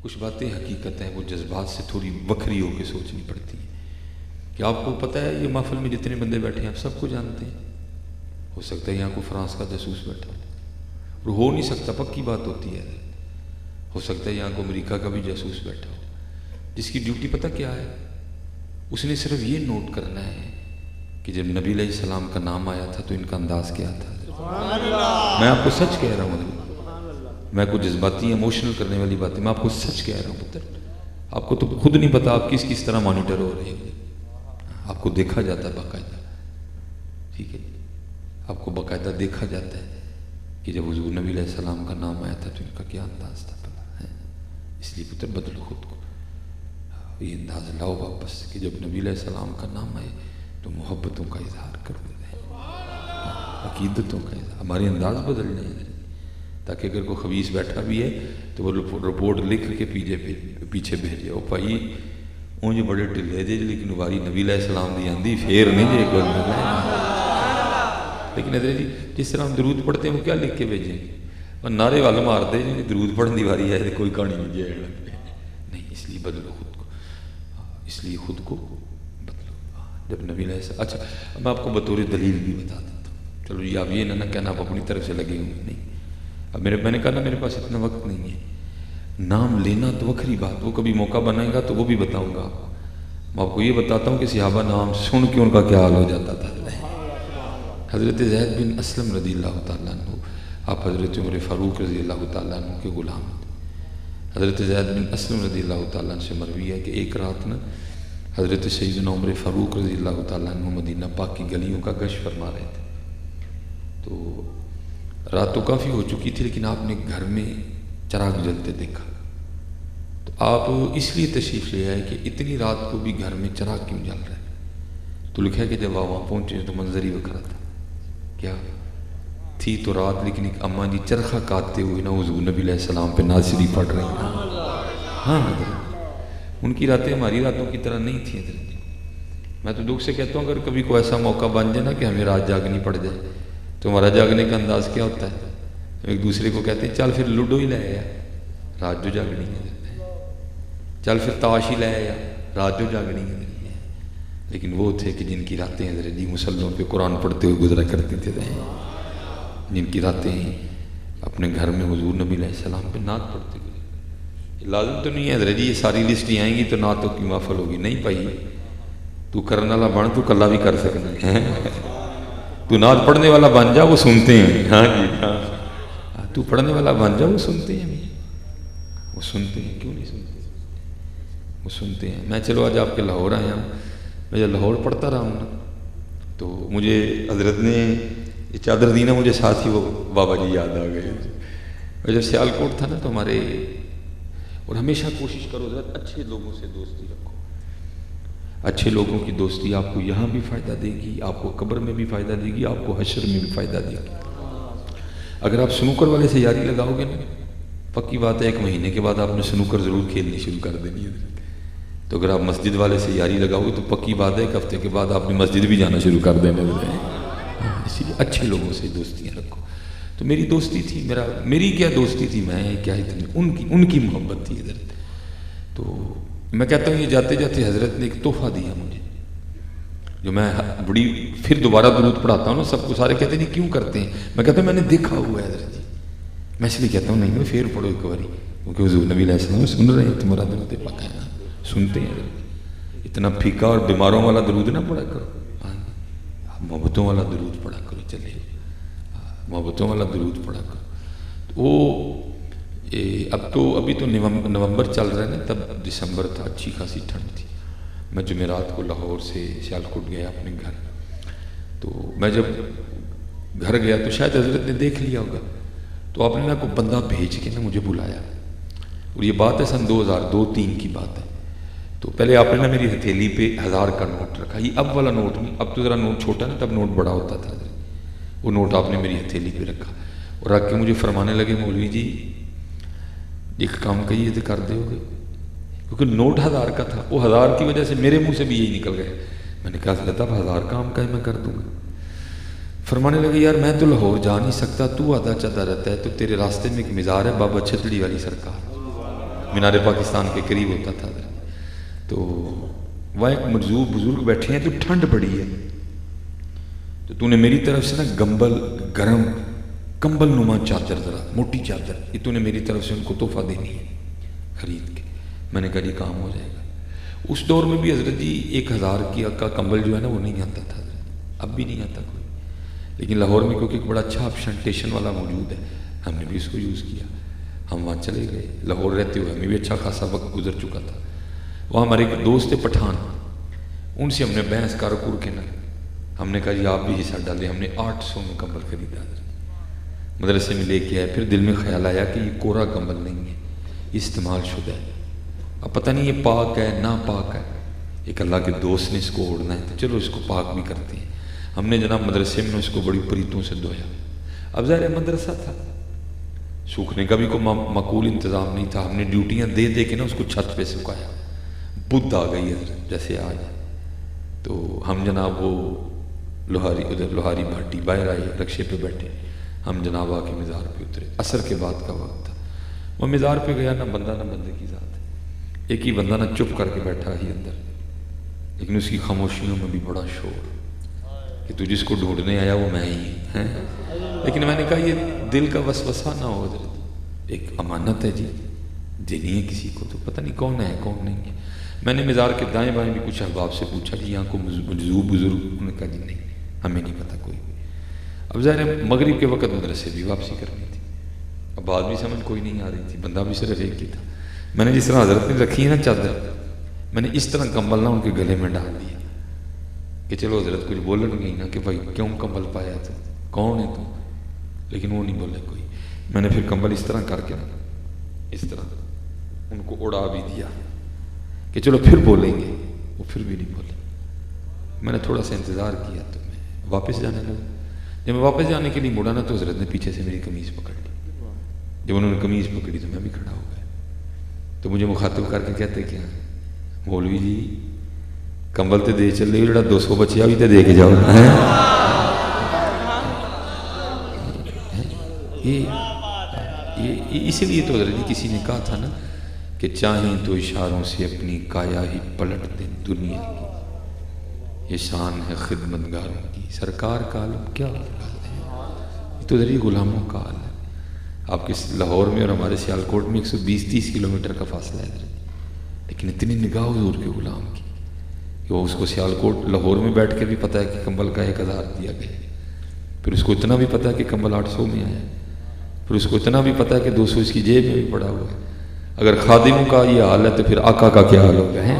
کچھ باتیں حقیقت ہیں وہ جذبات سے تھوڑی وکھری ہو کے سوچنی پڑتی ہیں. کہ آپ کو پتہ ہے یہ محفل میں جتنے بندے بیٹھے ہیں آپ سب کو جانتے ہیں. ہو سکتا ہے یہاں کو فرانس کا جاسوس بیٹھا ہو اور ہو نہیں سکتا، پکی بات ہوتی ہے. ہو سکتا ہے یہاں کو امریکہ کا بھی جاسوس بیٹھا ہو جس کی ڈیوٹی پتہ کیا ہے؟ اس نے صرف یہ نوٹ کرنا ہے کہ جب نبی علیہ السلام کا نام آیا تھا تو ان کا انداز کیا تھا. میں آپ کو سچ کہہ رہا ہوں، میں کوئی جذباتی ایموشنل کرنے والی بات ہے، میں آپ کو سچ کہہ رہا ہوں پتر. آپ کو تو خود نہیں پتا آپ کس طرح مانیٹر ہو رہے ہیں. آپ کو دیکھا جاتا ہے باقاعدہ، ٹھیک ہے، آپ کو باقاعدہ دیکھا جاتا ہے کہ جب حضور نبی علیہ السلام کا نام آیا تھا تو ان کا کیا انداز تھا پتا ہے. اس لیے پتر بدلو خود کو، یہ انداز لاؤ واپس کہ جب نبی علیہ السلام کا نام آئے تو محبتوں کا اظہار کرو، عقیدتوں کا اظہار. ہمارے انداز بدل جائیں تاکہ اگر کوئی خبیث بیٹھا بھی ہے تو وہ رپورٹ لکھ کے پیچھے بھیجے. او بھائی اونج بڑے ڈھلے جے لیکن واری نبی علیہ السلام دی آندی پھر نہیں جے کوئی. لیکن حضرت جی جس طرح ہم درود پڑھتے ہیں وہ کیا لکھ کے بھیجیں گے؟ اور نعرے وال مار دے جی درود پڑھنے دی واری ہے کوئی کہانی نہیں جائے نہیں. اس لیے بدلو خود کو، اس لیے خود کو بدلو. جب نبی علیہ السلام، اچھا میں آپ کو بطور دلیل بھی بتا دیتا ہوں. چلو جی آپ یہ نہ کہنا آپ اپنی طرف سے لگے ہوئے نہیں. اب میں نے کہا نا میرے پاس اتنا وقت نہیں ہے. نام لینا تو وکھری بات، وہ کبھی موقع بنائے گا تو وہ بھی بتاؤں گا. میں آپ کو یہ بتاتا ہوں کہ صحابہ نام سن کے ان کا کیا حال ہو جاتا تھا. حضرت زید بن اسلم رضی اللہ تعالیٰ عنہ، آپ حضرت عمر فاروق رضی اللہ تعالیٰ عنہ کے غلام تھے. حضرت زید بن اسلم رضی اللہ تعالیٰ عنہ سے مروی ہے کہ ایک رات نا حضرت سیدنا عمر فاروق رضی اللہ تعالیٰ عنہ مدینہ پاک کی گلیوں کا گشت فرما رہے تھے. تو رات تو کافی ہو چکی تھی لیکن آپ نے گھر میں چراغ جلتے دیکھا. تو آپ اس لیے تشریف لے آئے کہ اتنی رات کو بھی گھر میں چراغ کیوں جل رہا ہے. تو لکھا ہے کہ جب آپ وہاں پہنچے تو منظر ہی وکھرا تھا. کیا تھی تو رات لیکن ایک اماں جی چرخہ کاٹتے ہوئے نا حضور نبی علیہ السلام پہ ناصری پڑھ رہی ہیں. ہاں حضرت ان کی راتیں ہماری راتوں کی طرح نہیں تھیں حضرت. میں تو دکھ سے کہتا ہوں اگر کبھی کوئی ایسا موقع بن جائے نا کہ ہمیں رات جاگنی پڑ جائے تو ہمارا جاگنے کا انداز کیا ہوتا ہے؟ ایک دوسرے کو کہتے ہیں چل پھر لوڈو ہی لے آیا رات جو جاگنی ہے، چل پھر تاش ہی لے آیا رات جو جاگنی ہے. لیکن وہ تھے کہ جن کی راتیں حضرت جی مسلوں پہ قرآن پڑھتے ہوئے گزرا کرتے تھے، جن کی راتیں اپنے گھر میں حضور نبی علیہ السلام پہ نعت پڑھتے ہوئے. لازم تو نہیں ہے حضرت جی یہ ساری لسٹیں آئیں گی تو نعتوں کی محفل ہوگی، نہیں پائی. تو کرنے والا بن تو کلا بھی کر سکتا ہے. تو نعت پڑھنے والا بن جا وہ سنتے ہیں. ہاں جی ہاں تو پڑھنے والا بن جا وہ سنتے ہیں. وہ سنتے ہیں، کیوں نہیں سنتے؟ وہ سنتے ہیں. میں چلو آج آپ کے لاہور آیا ہوں، میں جب لاہور پڑھتا رہا ہوں نا تو مجھے حضرت نے یہ چادر دی نا مجھے ساتھ ہی وہ بابا جی یاد آ گئے. اور جب سیالکوٹ تھا نا تو ہمارے، اور ہمیشہ کوشش کرو حضرت اچھے لوگوں سے دوستی رکھو. اچھے لوگوں کی دوستی آپ کو یہاں بھی فائدہ دے گی، آپ کو قبر میں بھی فائدہ دے گی، آپ کو حشر میں بھی فائدہ دے گی. اگر آپ سنوکر والے سے یاری لگاؤ گے نا پکی بات ہے 1 مہینے کے بعد آپ نے سنوکر ضرور کھیلنی شروع کر دینی ہے. تو اگر آپ مسجد والے سے یاری لگاؤ گے تو پکی بات ہے 1 ہفتے کے بعد آپ نے مسجد بھی جانا شروع کر دینے. اسی لیے اچھے لوگوں سے دوستیاں رکھو. تو میری دوستی تھی، میری کیا دوستی تھی، میں کیا اتنی ان کی محبت تھی حضرت. تو میں کہتا ہوں یہ جاتے جاتے حضرت نے ایک تحفہ دیا مجھے جو میں بڑی پھر دوبارہ درود پڑھاتا ہوں نا سب کو سارے کہتے ہیں کیوں کرتے ہیں، میں کہتا ہوں میں نے دیکھا ہوا ہے حضرت جی. میں اس لیے کہتا ہوں نہیں میں پھر پڑھو ایک باری کیونکہ حضور نبی علیہ السلام سن رہے ہیں تمہارا درود پاک ہے نا، سنتے ہیں حضرت. اتنا پھیکا اور بیماروں والا درود نہ پڑھا کرو، محبتوں والا درود پڑھا کرو. چلے محبتوں والا درود پڑھا کرو. وہ ابھی تو نومبر چل رہا ہے نا، تب دسمبر تھا، اچھی خاصی ٹھنڈ تھی. میں جمعرات کو لاہور سے سیالکوٹ گیا اپنے گھر. تو میں جب گھر گیا تو شاید حضرت نے دیکھ لیا ہوگا تو آپ نے نا کوئی بندہ بھیج کے نا مجھے بلایا. اور یہ بات ہے سن 2002-03 کی بات ہے. تو پہلے آپ نے نا میری ہتھیلی پہ 1000 کا نوٹ رکھا. یہ اب والا نوٹ نہیں، اب تو ذرا نوٹ چھوٹا نا، تب نوٹ بڑا ہوتا تھا. وہ نوٹ آپ نے میری ہتھیلی پہ رکھا اور رکھ کے مجھے فرمانے لگے مولوی جی ایک کام کہیے تو کر دے ہوگے، کیونکہ نوٹ 1000 کا تھا. وہ 1000 کی وجہ سے میرے منہ سے بھی یہی نکل گئے. میں نے کہا حضرت اب 1000 کام کا میں کر دوں گا. فرمانے لگے یار میں تو لاہور جا نہیں سکتا، تو آدھا چاہتا رہتا ہے، تو تیرے راستے میں ایک مزار ہے بابا چھتڑی والی سرکار. مینار پاکستان کے قریب ہوتا تھا حضرت، تو وہاں ایک مجذوب بزرگ بیٹھے ہیں، تو ٹھنڈ پڑی ہے، تو نے میری طرف سے نا گمبل گرم کمبل نما چادر، ذرا موٹی چادر، یہ تو نے میری طرف سے ان کو تحفہ دینی ہے خرید کے۔ میں نے کہا جی کام ہو جائے گا۔ اس دور میں بھی حضرت جی 1000 کا کمبل جو ہے نا وہ نہیں آتا تھا حضرت، اب بھی نہیں آتا کوئی، لیکن لاہور میں کیونکہ ایک بڑا اچھا آپشن ٹیشن والا موجود ہے، ہم نے بھی اس کو یوز کیا، ہم وہاں چلے گئے۔ لاہور رہتے ہوئے ہمیں بھی اچھا خاصا وقت گزر چکا تھا۔ وہاں ہمارے ایک دوست تھے پٹھان، ان سے ہم نے بحث کر کے نا ہم نے کہا جی آپ بھی حصہ ڈالیں۔ ہم نے 800 میں کمبل خریدا حضرت، مدرسے میں لے کے آئے۔ پھر دل میں خیال آیا کہ یہ کورا کمبل نہیں ہے، یہ استعمال شدہ ہے، اب پتہ نہیں یہ پاک ہے نا پاک ہے، ایک اللہ کے دوست نے اس کو اوڑھنا ہے تو چلو اس کو پاک بھی کرتے ہیں۔ ہم نے جناب مدرسے میں اس کو بڑی پریتوں سے دھویا۔ اب ظاہر مدرسہ تھا، سوکھنے کا بھی کوئی معقول انتظام نہیں تھا، ہم نے ڈیوٹیاں دے دے کے نا اس کو چھت پہ سکھایا۔ بدھ آ گئی حضرت جیسے آج، تو ہم جناب وہ لوہاری ادھر لوہاری بھاٹی باہر آئے، رکشے پہ بیٹھے، ہم جناب آ کے مزار پہ اترے، عصر کے بعد کا وقت تھا۔ وہ مزار پہ گیا، نہ بندہ نہ بندے کی ذات، ایک ہی بندہ نہ چپ کر کے بیٹھا ہی اندر، لیکن اس کی خاموشیوں میں بھی بڑا شور کہ تو جس کو ڈھونڈنے آیا وہ میں ہی ہیں۔ لیکن میں نے کہا یہ دل کا وسوسہ نہ ہو حضرت، ایک امانت ہے جی، دینی ہے کسی کو، تو پتہ نہیں کون ہے کون نہیں ہے۔ میں نے مزار کے دائیں بائیں بھی کچھ احباب سے پوچھا جی یہاں کو مجذوب بزرگ، انہوں نے کہا جی نہیں ہمیں نہیں پتہ کوئی۔ اب ظاہر مغرب کے وقت مدرسے بھی واپسی کرنی تھی، اب بات بھی سمجھ کوئی نہیں آ رہی تھی، بندہ بھی صرف ایک ہی تھا۔ میں نے جس طرح حضرت نے رکھی ہے نا چادر، میں نے اس طرح کمبل نہ ان کے گلے میں ڈال دیا کہ چلو حضرت کچھ بولن گئی نا کہ بھائی کیوں کمبل پایا تو کون ہے تو، لیکن وہ نہیں بولے کوئی۔ میں نے پھر کمبل اس طرح کر کے نا اس طرح ان کو اڑا بھی دیا کہ چلو پھر بولیں گے، وہ پھر بھی نہیں بولے۔ میں نے تھوڑا سا انتظار کیا تو میں واپس جانے لگا۔ جب میں واپس جانے کے لیے مڑا نا تو حضرت نے پیچھے سے میری قمیض پکڑ لی۔ جب انہوں نے قمیض پکڑی تو میں بھی کھڑا ہو گیا، تو مجھے مخاطب کر کے کہتے کیا مولوی جی کمبل تے دے چلے جڑا 200 بچیا بھی تے دے کے جاؤ۔ اسی لیے تو حضرت کسی نے کہا تھا نا کہ چاہیں تو اشاروں سے اپنی کایا ہی پلٹ دیں دنیا کی، یہ شان ہے خدمتگاروں کی، سرکار کا عالم کیا ہے، یہ تو ذریعہ غلاموں کا عالم ہے۔ آپ کے لاہور میں اور ہمارے سیالکوٹ میں 120-30 کلومیٹر کا فاصلہ ہے، لیکن اتنی نگاہ حضور کے غلام کی کہ وہ اس کو سیالکوٹ لاہور میں بیٹھ کے بھی پتہ ہے کہ کمبل کا 1000 دیا گیا، پھر اس کو اتنا بھی پتہ ہے کہ کمبل 800 میں آیا، پھر اس کو اتنا بھی پتہ ہے کہ 200 اس کی جیب میں بھی پڑا ہوا ہے۔ اگر خادموں کا یہ حال ہے تو پھر آقا کا کیا حال ہوگا ہے۔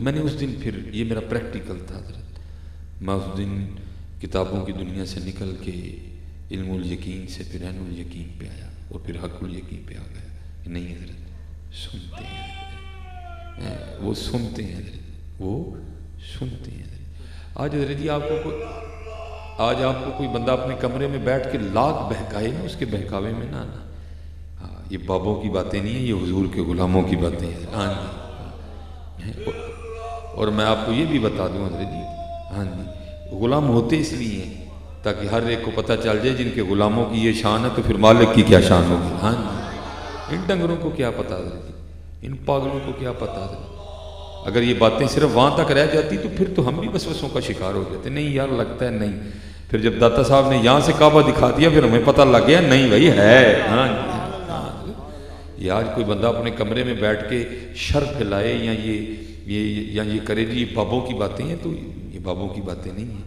میں نے اس دن پھر یہ میرا پریکٹیکل تھا حضرت، میں اس دن کتابوں کی دنیا سے نکل کے علم الیقین سے پھر عین الیقین پہ آیا اور پھر حق الیقین پہ آ گیا کہ نہیں حضرت سنتے ہیں، وہ سنتے ہیں حضرت، وہ سنتے ہیں حضرت۔ آج حضرت جی آج آپ کو کوئی بندہ اپنے کمرے میں بیٹھ کے لاکھ بہکائے نا، اس کے بہکاوے میں نہ آنا۔ یہ بابوں کی باتیں نہیں ہیں، یہ حضور کے غلاموں کی باتیں ہیں۔ ہاں جی، اور میں آپ کو یہ بھی بتا دوں حضرت جی، ہاں جی غلام ہوتے اس لیے ہیں تاکہ ہر ایک کو پتہ چل جائے جن کے غلاموں کی یہ شان ہے تو پھر مالک کی کیا شان ہوگی۔ ہاں جی، ان ڈنگروں کو کیا پتہ حضرت جی، ان پاگلوں کو کیا پتہ حضرت۔ اگر یہ باتیں صرف وہاں تک رہ جاتی تو پھر تو ہم بھی وسوسوں کا شکار ہو جاتے، نہیں یار لگتا ہے نہیں۔ پھر جب داتا صاحب نے یہاں سے کعبہ دکھا دیا پھر ہمیں پتہ لگ گیا نہیں بھائی ہے۔ ہاں جی، یہ آج کوئی بندہ اپنے کمرے میں بیٹھ کے شر پھیلائے یا یہ کرے جی یہ بابوں کی باتیں ہیں، تو یہ بابوں کی باتیں نہیں ہیں،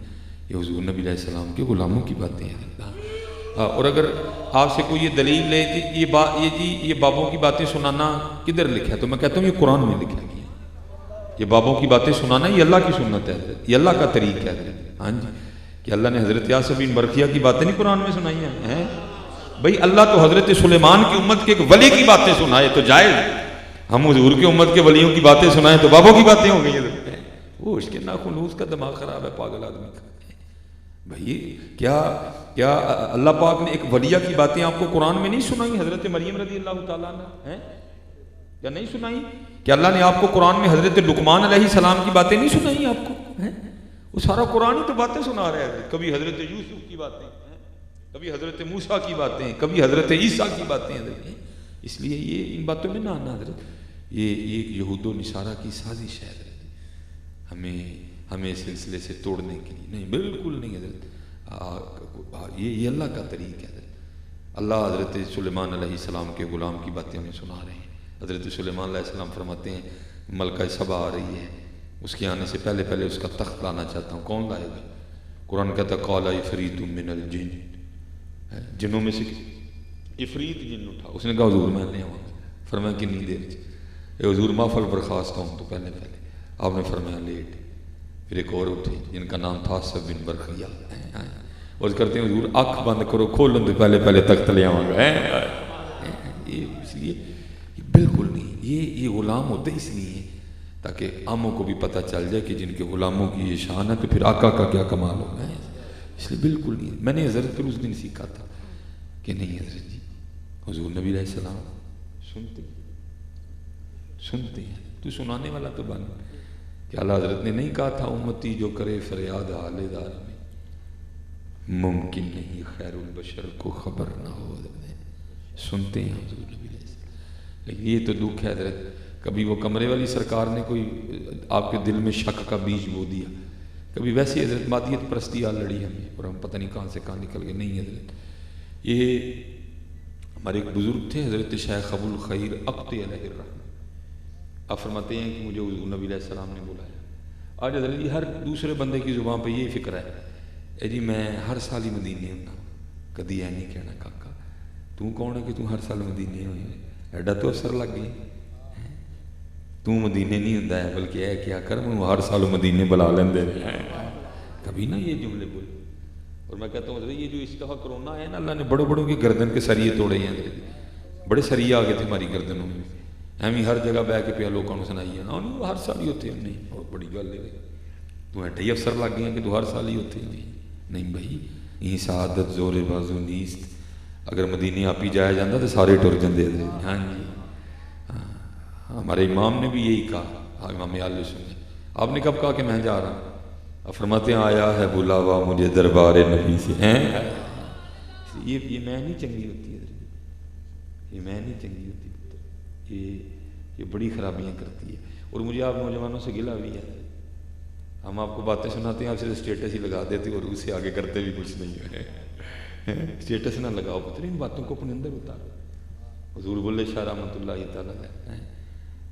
یہ حضور نبی علیہ السلام کے غلاموں کی باتیں ہیں۔ اور اگر آپ سے کوئی یہ دلیل لے کہ یہ بابوں کی باتیں سنانا کدھر لکھا ہے، تو میں کہتا ہوں یہ قرآن میں لکھا گیا۔ یہ بابوں کی باتیں سنانا یہ اللہ کی سنت ہے حضرت، یہ اللہ کا طریق ہے حضرت۔ ہاں جی، کہ اللہ نے حضرت یاسر بن برقیہ کی باتیں نہیں قرآن میں سنائی ہیں بھائی، اللہ تو حضرت سلیمان کی امت کے ایک ولی کی باتیں سنائے تو جائز، ہم حضور کی امت کے ولیوں کی باتیں سنائیں تو بابوں کی باتیں ہو گئی حضرت۔ وہ اس کے ناخنوس کا دماغ خراب ہے پاگل آدمی کا بھائی۔ کیا اللہ پاک نے ایک ولیہ کی باتیں آپ کو قرآن میں نہیں سنائی؟ حضرت مریم رضی اللہ تعالیٰ نے یا نہیں سنائی؟ کہ اللہ نے آپ کو قرآن میں حضرت لقمان علیہ السلام کی باتیں نہیں سنائی آپ کو؟ وہ سارا قرآن ہی تو باتیں سنا رہا ہے، کبھی حضرت یوسف کی باتیں، کبھی حضرت موسیٰ کی باتیں، کبھی حضرت عیسیٰ کی باتیں۔ اس لیے یہ ان باتوں میں نہ آنا حضرت، یہ ایک یہود و نصارہ کی سازش ہے حضرت، ہمیں اس سلسلے سے توڑنے کے لیے نہیں، بالکل نہیں حضرت، یہ اللہ کا طریق ہے حضرت۔ اللہ حضرت سلیمان علیہ السلام کے غلام کی باتیں ہمیں سنا رہے ہیں۔ حضرت سلیمان علیہ السلام فرماتے ہیں ملکہ سبا آ رہی ہے، اس کے آنے سے پہلے اس کا تخت لانا چاہتا ہوں، کون لائے گا؟ قرآن کہتا ہے قال عفریت من الجن، جنوں میں سے عفریت جن اٹھا، اس نے کہا حضور میں نہیں آؤں گا۔ فرمایا کنی دیر اے حضور محفل برخاست ہوں تو پہلے آپ نے فرمایا لیٹ۔ پھر ایک اور اٹھے جن کا نام تھا آصف بن برخیہ، اور کرتے ہیں حضور آنکھ بند کرو کھولن تو پہلے تخت لے آؤں گا۔ یہ اس لیے بالکل نہیں، یہ غلام ہوتے اس لیے تاکہ عاموں کو بھی پتہ چل جائے کہ جن کے غلاموں کی یہ شان ہے تو پھر آقا کا کیا کمال ہوگا۔ اس لیے بالکل نہیں، میں نے حضرت پھر اس دن سیکھا تھا کہ نہیں حضرت جی حضور نبی علیہ السلام سنتے ہیں، تو سنانے والا تو بن کہ اللہ حضرت نے نہیں کہا تھا امتی جو کرے فریاد حال دار میں ممکن نہیں خیر البشر کو خبر نہ ہو، حضرت سنتے ہیں حضور نبی علیہ السلام۔ لیکن یہ تو دکھ ہے حضرت، کبھی وہ کمرے والی سرکار نے کوئی آپ کے دل میں شک کا بیج بو دیا، کبھی ویسے حضرت مادیت پرستی آ لڑی ہمیں اور ہم پتہ نہیں کہاں سے کہاں نکل گئے۔ نہیں حضرت، یہ ہمارے ایک بزرگ تھے حضرت شیخ ابو الخیر اقتی علیہ الرحمہ، آپ فرماتے ہیں کہ مجھے حضور نبی علیہ السلام نے بلایا۔ آج حضرت جی ہر دوسرے بندے کی زبان پہ یہ فکر ہے اے جی میں ہر سال ہی مدینے ہونا، کدی ہے نہیں کہنا کاکا تو کون ہے کہ تو ہر سال مدینے ہوئے، ایڈا تو اثر لگ گئی، تو مدینے نہیں ہوتا ہے بلکہ اے کیا کر میں ہر سال مدینے بلا لیندے کبھی نہ یہ جملے بولے۔ اور میں کہتا ہوں حضرت یہ جو اس دفعہ کرونا ہے نا، اللہ نے بڑوں بڑوں کی گردن کے سریے توڑے ہیں حضرت، بڑے سریے آ گئے تھے ہماری گردنوں میں، ایویں ہر جگہ بہ کے پیا لوگوں کو سنائی ہے نا ہر سال ہی ہوتے ہیں، نہیں بہت بڑی گل ہے تو ایڈے ہی افسر لگ گئے ہیں کہ تو ہر سال ہی ہوتے ہیں۔ نہیں بھائی یہ سعادت زور بازو نیست، اگر مدینے آپ ہی جایا جاتا تو سارے ٹر جاندے تھے۔ ہاں جی ہمارے امام نے بھی یہی کہا، امام اہل سنت، آپ نے کب کہا کہ میں جا رہا ہوں؟ آپ فرماتے ہیں آیا ہے بلاوا مجھے دربار نبی سے، ہیں یہ میں نہیں چنگی ہوتی ہے، یہ میں نہیں چنگی ہوتی، یہ بڑی خرابیاں کرتی ہے۔ اور مجھے آپ نوجوانوں سے گلہ بھی ہے، ہم آپ کو باتیں سناتے ہیں آپ سے اسٹیٹس ہی لگا دیتے اور اس سے آگے کرتے بھی کچھ نہیں ہے، اسٹیٹس نہ لگاؤ، پتہ ان باتوں کو اپنے اندر اتارو۔ حضور بولے شاہ رحمۃ اللہ تعالیٰ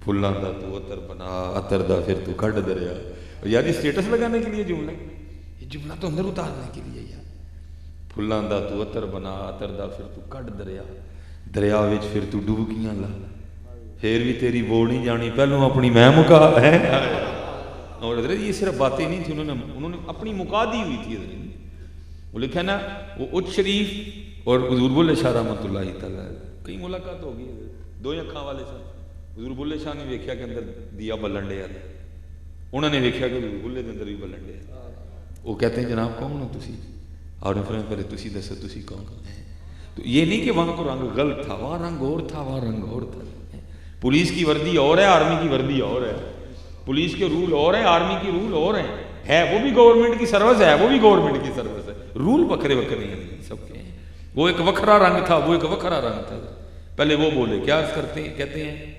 پھلاں دا تو عطر بنا عطر دا پھر تو کھڈ دریا، یار یہ اسٹیٹس لگانے کے لیے جملہ، یہ جملہ تو اندر اتارنے کے لیے یار، پھلاں دا تو عطر بنا عطر دا پھر تو کھڈ دریا، دریا وچ پھر تو ڈبکیاں لا، پھر بھی تیری ووڑ نہیں جانی پہلوں اپنی میں مکا ہے۔ اور حضرت یہ صرف باتیں نہیں تھی، انہوں نے اپنی مکا دی ہوئی تھی حضرت، وہ لکھا نا وہ اچ شریف اور حضور بلے شاہ رحمۃ اللہ تعالیٰ کئی ملاقات ہو گئی، دو اکھاں والے سن، حضور بلے شاہ نے ویکھیا کہ اندر دیا بلن ڈیا، انہوں نے ویکھیا کہ حضور بلے دے اندر بھی بلن ڈیا، وہ کہتے ہیں جناب کون ہو تسی؟ اور فرمایا پہلے تسی دسو تسی کون ہو؟ تو یہ نہیں کہ وہاں کو رنگ غلط تھا، وہاں رنگ اور تھا، وہاں رنگ اور تھا، پولیس کی وردی اور ہے، آرمی کی وردی اور ہے، پولیس کے رول اور ہیں، آرمی کی رول اور ہیں، ہے وہ بھی گورنمنٹ کی سروس ہے، وہ بھی گورنمنٹ کی سروس ہے، رول بکرے بکرے ہیں سب کے ہیں، وہ ایک وکھرا رنگ تھا، وہ ایک وکھرا رنگ تھا۔ پہلے وہ بولے کیا کرتے ہیں، کہتے ہیں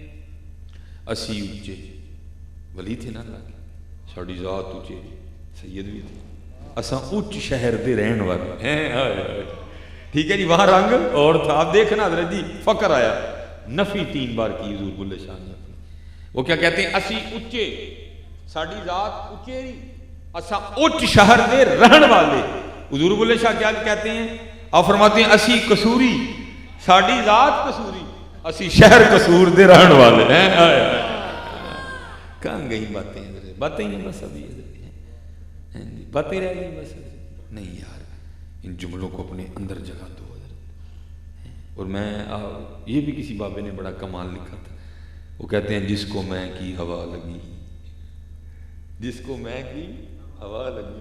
اسی اچے ولی تھے نا اللہ کے، ساڑی ذات اچے سید بھی تھے، اساں اچ شہر دے رہن والے ہیں، ٹھیک ہے جی، وہاں رنگ اور تھا۔ آپ دیکھنا حضرت جی فقر آیا، نفی 3 بار کی حضور بلے شاہ نے، وہ کیا کہتے ہیں اسی اچے ساڑی ذات اچے اساں اچ شہر دے رہن والے، حضور بلے شاہ کیا کہتے ہیں، آپ فرماتے ہیں اسی قصوری ساڑی ذات قصوری اسی شہر قصور دے رہن والے ہیں۔ کہاں گئی باتیں حضرت، باتیں ہی بس ابھی حضرت، باتیں رہ گئی بس نہیں یار، ان جملوں کو اپنے اندر جگہ دو حضرت۔ اور میں یہ بھی کسی بابے نے بڑا کمال لکھا تھا، وہ کہتے ہیں جس کو میں کی ہوا لگی، جس کو میں کی ہوا لگی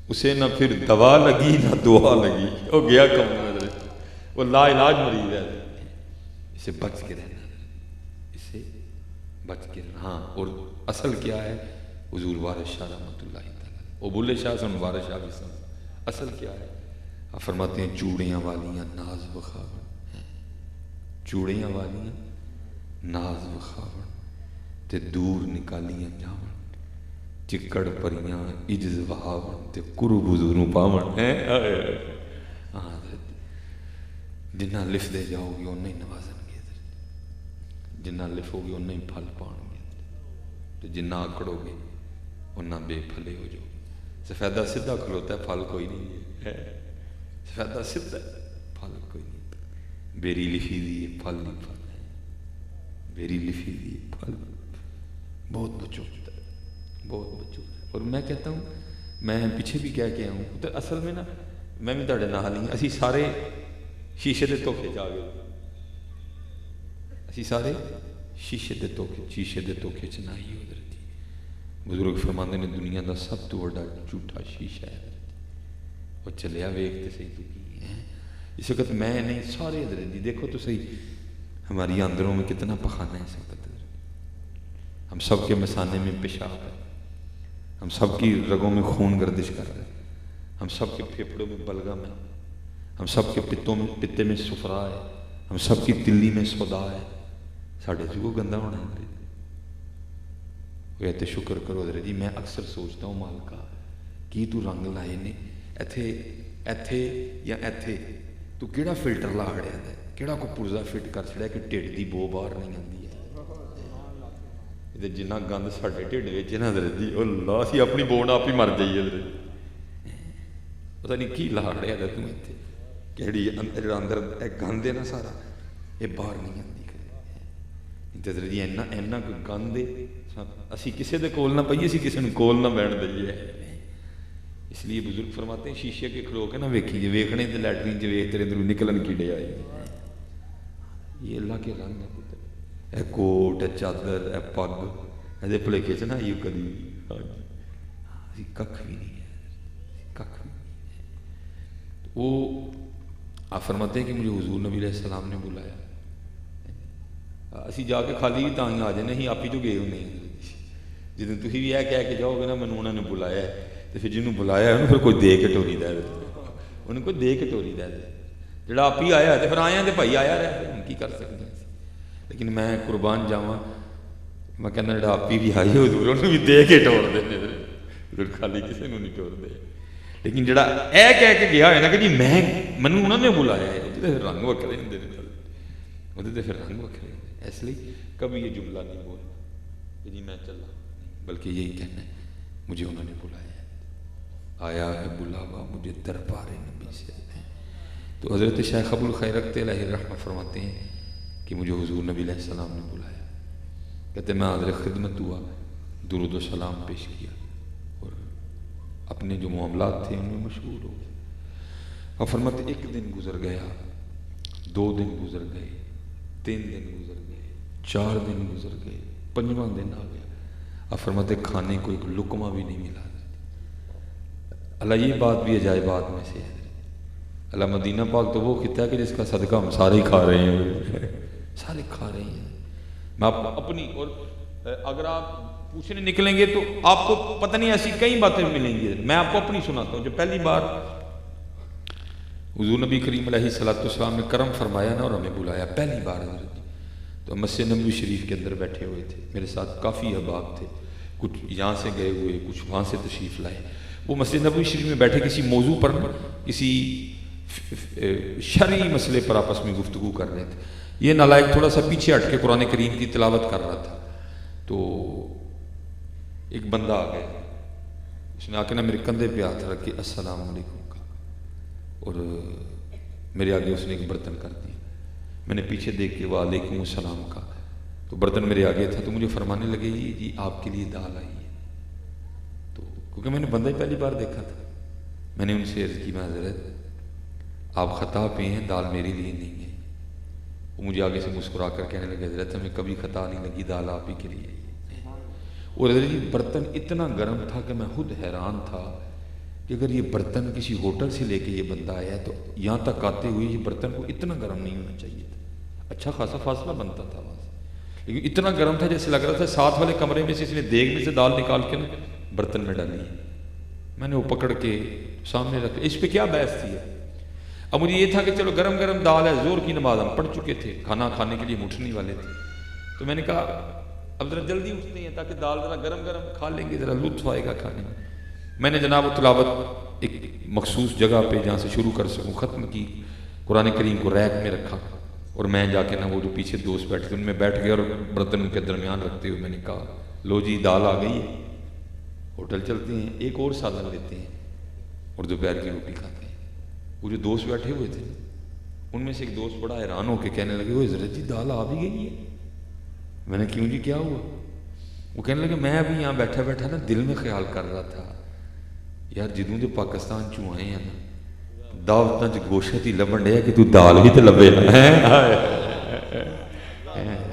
اسے نہ پھر دوا لگی نہ دعا لگی، وہ گیا کم حضرت، وہ لا علاج مریض ہے، اسے بچ کے رہنا، اسے بچ کے رہنا۔ ہاں اور اصل کیا ہے، حضور وارث شاہ رحمۃ اللہ تعالیٰ، وہ بلے شاہ سن وارث شاہ بھی سن، اصل کیا ہے، آپ فرماتے ہیں چوڑیاں والیاں ناز بخاون، چوڑیاں والیاں ناز وخاون تے دور نکالیاں جاون چکڑ پریاں عجز وہاون تے قرب حضوروں پاون جنہ لف دے جاؤ گے انہیں نوازن گے جنہ لفو گے انہیں پھل پان گے تو جنہ آکڑو گے انہیں بے پھلے ہو جاؤ سفیدہ سدھا کھلوتا ہے پھل کوئی نہیں ہے سفیدہ سدھا پھل کوئی نہیں بیری لفی دیئے پھل نہیں پھل ہے بیری لفی دیئے پھل بہت بچوں بہت بچوں اور میں کہتا ہوں میں پیچھے بھی کہہ کے آؤں تو اصل میں نا میں بھی تھوڑے نال نہیں اسی سارے شیشے دے دھوکھے جا گئے اسی سارے شیشے دے دھوکھے چ نہ ہی حضرت بزرگ فرماندے نے دنیا دا سب تو بڑا جھوٹا شیشہ ہے وہ چلیا ویکھتے صحیح تو کی ہے اس وقت میں نہیں سارے حضرت جی دیکھو تو صحیح ہماری اندروں میں کتنا پخانہ ہے اس وقت ہم سب کے مثانے میں پیشاب ہے ہم سب کی رگوں میں خون گردش کر رہے ہیں ہم سب کے پھیپھڑوں میں بلغم ہے ہم سب کے پتے میں سفرا ہے ہم سب کی تلی میں سودا ہے ساڑھے جو گندہ ہونا ہے وہ شکر کرو حضرت جی میں اکثر سوچتا ہوں مالکا کی تو رنگ لائے نے ایتھے یا ایتھے تو کیڑا فلٹر لا ہڑیا ہے کیڑا کو پرزا فٹ کر چھڑا کہ ٹھڈ دی بو باہر نہیں آتی ہے جنہ گند ساڈے ٹھڈ وچ نا حضرت جی اللہ اسی اپنی بو نال آپ ہی مر جائیے حضرت پتہ نہیں کی لا ہڑیا ہے توں ایتھے کیڑی جڑا اندر گند ہے نا سارا یہ باہر نہیں آتی حضرت جی اینا کوئی گند ہے اسی کسے دے کول نہ پئیے اسی کسے نوں کول نہ بیٹھ دئیے اس لیے بزرگ فرماتے ہیں شیشے کے کھلو کے نہ ویکھیے ویکھنے تے لیٹرین چ ویکھ تیرے اندروں نکلن کیڑے آئے یہ اللہ کے رنگ ہے پتر اے کوٹ اے چادر اے پگ اے بھلیکے چ نہ آئیو کدی اسی ککھ بھی نہیں ہے ککھ بھی نہیں ہے وہ آپ فرماتے ہیں کہ مجھے حضور نبی علیہ السلام نے بلایا اسی جا کے خالی بھی تاں ہی آ جانے ہی آپ ہی جو گئے ہونے جدن تھی بھی یہ کہہ کے جاؤ گے نا میں انہوں نے بلایا ہے تو پھر جنہوں بلایا ہے انہوں پھر کوئی دے کے ٹوری دے انہوں کوئی دے کے ٹوری دے جڑا آپ ہی آیا ہے پھر آیا تو بھائی آیا رہے ان کی کر سکتے ہیں لیکن میں قربان جاواں میں کہنا جڑا آپ ہی بھی آئی حضور انہوں بھی دے کے ٹوڑ دے حضور خالی کسی نے نہیں ٹوڑ دے لیکن جڑا اے کہہ کے گیا ہے نا کہ جی میں منوں انہوں نے بلایا ہے وہ رنگ وکھرے ہوندے نے وہ پھر رنگ وکھرے اس لیے کبھی یہ جملہ نہیں بولنا کہ جی میں چلا بلکہ یہی کہنا ہے مجھے انہوں نے بلایا ہے آیا ہے بلاوا مجھے دربار نبی سے تو حضرت شیخ ابو الخیرک علیہ الرحمہ فرماتے ہیں کہ مجھے حضور نبی علیہ السلام نے بلایا کہتے میں حاضر خدمت ہوا درود و سلام پیش کیا اور اپنے جو معاملات تھے ان میں مشغول ہو گئے اور فرماتے ایک دن گزر گیا 2 دن گزر گئے 3 دن گزر گئے 4 دن گزر گئے 5واں دن آ گیا اب فرماتے کھانے کو ایک لقمہ بھی نہیں ملا اللہ یہ بات بھی عجائبات میں سے ہے اللہ مدینہ پاک تو وہ خطہ ہے کہ جس کا صدقہ ہم سارے ہی کھا رہے ہیں سارے کھا رہے ہیں میں آپ اپنی اور اگر آپ پوچھنے نکلیں گے تو آپ کو پتہ نہیں ایسی کئی باتیں ملیں گی میں آپ کو اپنی سناتا ہوں جو پہلی بار حضور نبی کریم علیہ السلام نے کرم فرمایا نا اور ہمیں بلایا پہلی بار حضرت تو مسجد نبوی شریف کے اندر بیٹھے ہوئے تھے میرے ساتھ کافی احباب تھے کچھ یہاں سے گئے ہوئے کچھ وہاں سے تشریف لائے وہ مسجد نبوی شریف میں بیٹھے کسی موضوع پر کسی شرعی مسئلے پر آپس میں گفتگو کر رہے تھے یہ نالائق تھوڑا سا پیچھے ہٹ کے قرآن کریم کی تلاوت کر رہا تھا تو ایک بندہ آ گیا اس نے آ کے نا میرے کندھے پہ ہاتھ رکھ کے السلام علیکم کا اور میرے آگے اس نے ایک برتن کر دیا میں نے پیچھے دیکھ کے وعلیکم السلام کا تو برتن میرے آگے تھا تو مجھے فرمانے لگے جی آپ کے لیے دال آئی ہے تو کیونکہ میں نے بندہ ہی پہلی بار دیکھا تھا میں نے ان سے عرض کی میں حضرت آپ خطا پہ ہیں دال میرے لیے نہیں ہے وہ مجھے آگے سے مسکرا کر کہنے لگے حضرت ہمیں کبھی خطا نہیں لگی دال آپ ہی کے لیے اور حضرت برتن اتنا گرم تھا کہ میں خود حیران تھا کہ اگر یہ برتن کسی ہوٹل سے لے کے یہ بندہ آیا تو یہاں تک آتے ہوئے یہ برتن کو اتنا گرم نہیں ہونا چاہیے تھا اچھا خاصا فاصلہ بنتا تھا وہاں سے لیکن اتنا گرم تھا جیسے لگ رہا تھا ساتھ والے کمرے میں سے اس نے دیگ میں سے دال نکال کے برتن میں ڈالی ہے میں نے وہ پکڑ کے سامنے رکھ اس پہ کیا بحث تھی ہے اب مجھے یہ تھا کہ چلو گرم گرم دال ہے، زور کی نماز ہم پڑھ چکے تھے، کھانا کھانے کے لیے ہم اٹھنے والے تھے، تو میں نے کہا اب ذرا جلدی اٹھتے ہیں تاکہ دال ذرا گرم گرم کھا لیں گے، ذرا لطف آئے گا کھانے میں نے جناب تلاوت ایک مخصوص جگہ پہ جہاں سے شروع کر سکوں ختم کی، قرآن کریم کو ریک میں رکھا، اور میں جا کے وہ جو پیچھے دوست بیٹھے تھے ان میں بیٹھ گیا، اور برتن کے درمیان رکھتے ہوئے میں نے کہا لو جی دال آ گئی ہے، ہوٹل چلتے ہیں ایک اور سالن لیتے ہیں اور دوپہر کی روٹی کھاتے ہیں۔ وہ جو دوست بیٹھے ہوئے تھے ان میں سے ایک دوست بڑا حیران ہو کے کہنے لگے وہ حضرت جی دال آ بھی گئی ہے؟ میں نے کیوں جی کیا ہوا؟ وہ کہنے لگے میں ابھی یہاں بیٹھا بیٹھا نا دل میں خیال کر رہا تھا یار جدوں دے پاکستان چوں آئے ہیں نا دعوتاں چ گوشت ہی لبن ڈیا کہ تو دال بھی تو لبے نا۔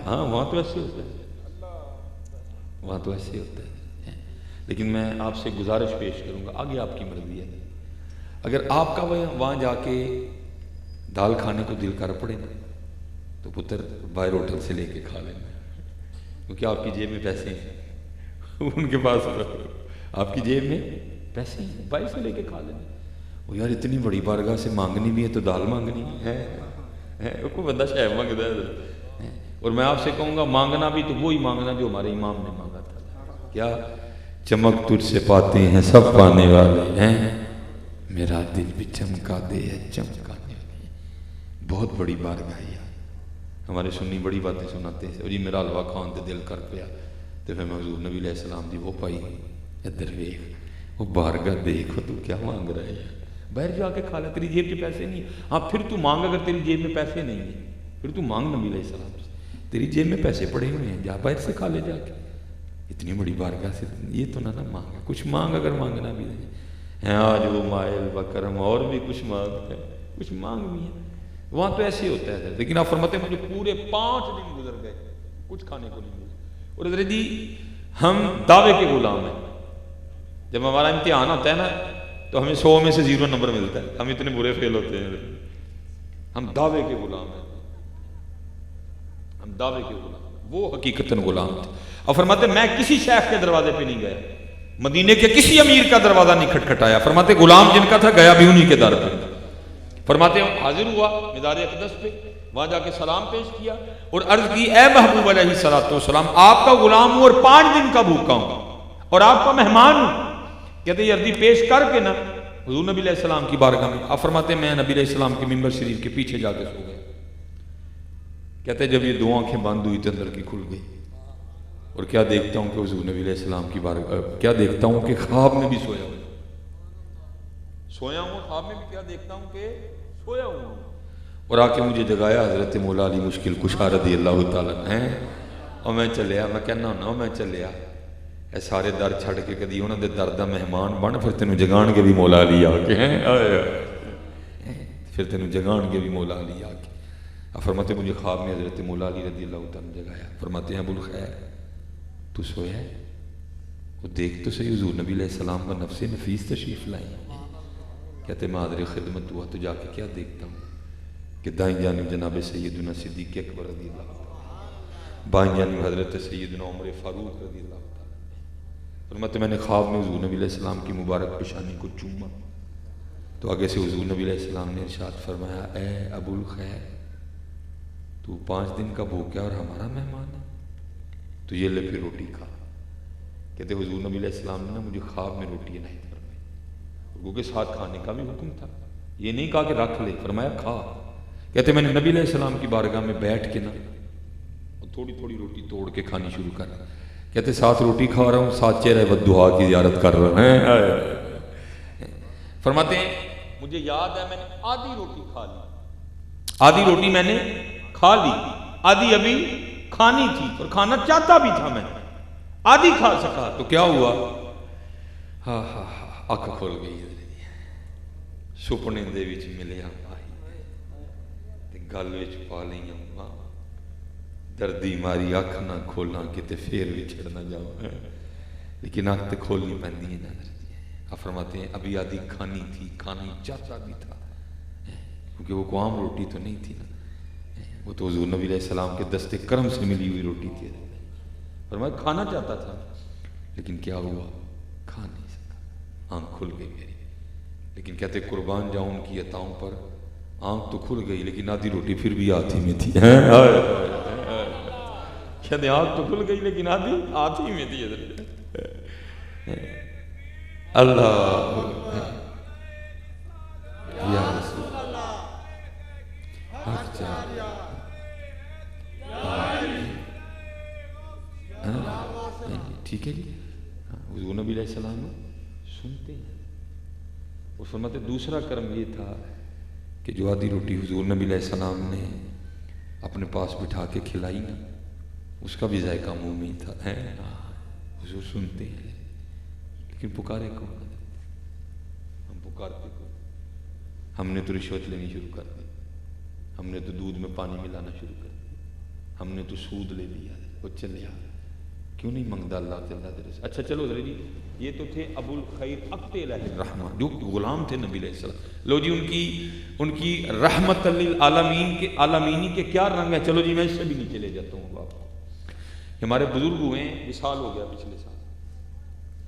ہاں وہاں تو ایسے ہوتا ہے، وہاں تو ایسے ہوتا ہے، لیکن میں آپ سے گزارش پیش کروں گا، آگے آپ کی مرضی ہے، اگر آپ کا وہاں جا کے دال کھانے کو دل کر پڑے نا تو پتر باہر ہوٹل سے لے کے کھا لینا، کیونکہ آپ کی جیب میں پیسے ہیں، ان کے پاس آپ کی جیب میں پیسے ہیں، باہر سے لے کے کھا لینا۔ وہ یار اتنی بڑی بارگاہ سے مانگنی بھی ہے تو دال مانگنی ہے، کوئی بندہ شاید مانگتا ہے، اور میں آپ سے کہوں گا مانگنا بھی تو وہی مانگنا جو ہمارے امام نے مانگا تھا، کیا چمک تجھ سے پاتے ہیں سب پانے والے ہیں، میرا دل بھی چمکا دے ہے چمکانے والے، بہت بڑی بارگاہ ہے۔ ہمارے سنی بڑی باتیں سناتے ہیں، اور جی میرا حلوہ کھان تے دل کر پیا، تو پھر میں حضور نبی علیہ السلام دی وہ پائی ادھر ویکھ وہ بارگاہ دیکھو تو کیا مانگ رہا ہے، باہر جا کے کھا لے، تیری جیب کے پیسے نہیں، ہاں پھر تو مانگ، اگر تیری جیب میں پیسے نہیں ہیں پھر تو مانگ نبی علیہ السلام سے، تیری جیب میں پیسے پڑے ہوئے ہیں جا باہر سے کھا لے جا کے، اتنی بڑی بارگاہ سے یہ تو نہ مانگا، کچھ مانگ اگر مانگنا بھی ہے، آج وہ مائل بکرم اور بھی کچھ مانگ ہے، کچھ مانگ بھی ہے، وہاں تو ایسے ہوتا ہے، لیکن آپ فرماتے ہیں مجھے پورے 5 دن گزر گئے کچھ کھانے کو نہیں ملا، اور حضرت جی ہم دعوے کے غلام ہیں، جب ہمارا امتحان ہوتا ہے نا تو ہمیں 100 میں سے 0 نمبر ملتا ہے، ہم اتنے برے فیل ہوتے ہیں، ہم دعوے کے غلام ہیں، ہم دعوے کے غلام ہیں، وہ حقیقتاً غلام تھے۔ اور فرماتے میں کسی شیخ کے دروازے پہ نہیں گیا، مدینے کے کسی امیر کا دروازہ نہیں کھٹکھٹایا، فرماتے غلام جن کا تھا گیا بھی انہی کے در پہ، فرماتے ہیں حاضر ہوا مدار اقدس پہ، وہاں جا کے سلام پیش کیا اور عرض کی اے محبوب علیہ السلام آپ کا غلام ہوں اور 5 دن کا بھوکا ہوں اور آپ کا مہمان ہوں، کہتے یہ عرضی پیش کر کے نا حضور نبی علیہ السلام کی بارگاہ میں، آپ فرماتے ہیں میں نبی علیہ السلام کے ممبر شریف کے پیچھے جا کے سو گیا، کہتے جب یہ 2 آنکھیں بند ہوئی تو اندر کی کھل گئی، اور کیا دیکھتا ہوں کہ حضور نبی علیہ السلام کی بارگاہ، کیا دیکھتا ہوں کہ خواب میں بھی سویا ہوں، خواب میں بھی کیا دیکھتا ہوں کہ سویا ہوں، اور آ کے مجھے جگایا حضرت مولا علی مشکل کشا رضی اللہ تعالیٰ ہیں، اور میں چلیا، میں کہنا ہونا میں چلیا، اے سارے در چھڑ کے کدی انہوں نے در دا مہمان بن، پھر تینوں جگان کے بھی مولا علی آ کے ہیں، پھر تینوں جگان کے بھی مولا علی آ کے، فرماتے مجھے خواب میں حضرت مولا علی رضی اللہ تعالیٰ نے جگایا، فرماتے ہیں ابو الخیر تو سویا ہے، وہ دیکھ تو صحیح حضور نبی علیہ السلام کا نفس نفیس تشریف لائیں، کہتے میں حاضر خدمت ہوا تو جا کے کیا دیکھتا ہوں کہ دائیں جانب جناب سیدنا صدیق اکبر رضی اللہ تعالیٰ، بائیں جانب حضرت سیدنا عمر فاروق رضی اللہ تعالیٰ، فرماتے میں نے خواب میں حضور نبی علیہ السلام کی مبارک پیشانی کو چوما، تو آگے سے حضور نبی علیہ السلام نے ارشاد فرمایا اے ابو الخیر تو 5 دن کا بھوکا اور ہمارا مہمان ہے، تو یہ لے پھر روٹی کھا، کہتے حضور نبی علیہ السلام نے مجھے خواب میں روٹی عنایت فرمائی، کیونکہ ساتھ کھانے کا بھی حکم تھا، یہ نہیں کہا کہ رکھ لے، فرمایا کھا، کہتے میں نے نبی علیہ السلام کی بارگاہ میں بیٹھ کے نا تھوڑی تھوڑی روٹی توڑ کے کھانی شروع کر، کہتے ساتھ روٹی کھا رہا ہوں ساتھ چہرہ بددعا کی زیارت کر رہا ہیں، فرماتے ہیں مجھے یاد ہے میں نے آدھی روٹی کھا لی، آدھی روٹی میں نے کھا لی، آدھی ابھی کھانی تھی اور کھانا چاہتا بھی تھا میں، آدھی کھا سکا تو کیا ہوا، ہاں ہاں ہاں اکھ کھل گئی، سپنے دے وچ ملیا گل وچ پا لئی اماں، دردی ماری اکھ نہ کھولاں کتے پھر وچھڑ نہ جاؤں، لیکن اکھ تے کھولنی پیندی ہے نا، آپ فرماتے ہیں ابھی آدھی کھانی تھی، کھانا ہی چاہتا بھی تھا، کیونکہ وہ کوئی عام روٹی تو نہیں تھی نا، وہ تو حضور نبی علیہ السلام کے دست کرم سے ملی ہوئی روٹی تھی، فرمایا کھانا چاہتا تھا لیکن کیا ہوا کھا نہیں سکا، آنکھ کھل گئی میری، لیکن کہتے قربان جاؤں ان کی عطاؤں پر آنکھ تو کھل گئی لیکن آدھی روٹی پھر بھی ہاتھ ہی میں تھی. کہتے آنکھ تو کھل گئی لیکن آدھی ہاتھ ہی میں تھی. اللہ یا رسول ٹھیک ہے جی. حضور نبی علیہ السلام سنتے ہیں. اور فرماتے دوسرا کرم یہ تھا کہ جو آدھی روٹی حضور نبی علیہ السلام نے اپنے پاس بٹھا کے کھلائی نا اس کا بھی ذائقہ منہ میں تھا. حضور سنتے ہیں لیکن پکارے کون؟ ہم پکارتے کون؟ ہم نے تو رشوت لینی شروع کر دی. ہم نے تو دودھ میں پانی ملانا شروع کر دیا. ہم نے تو سود لے لیا. وہ چلے کیوں نہیں منگتا اللہ تعالیٰ دے رسول. اچھا چلو ذرا جی یہ تو تھے ابو الخیر اقت علیہ الرحمہ جو غلام تھے نبی علیہ السلام. لو جی ان کی رحمت للعالمین کے عالمینی کے کیا رنگ ہے. چلو جی میں اس سے بھی نیچے لے جاتا ہوں. باپ ہمارے بزرگ ہوئے ہیں وصال ہو گیا پچھلے سال.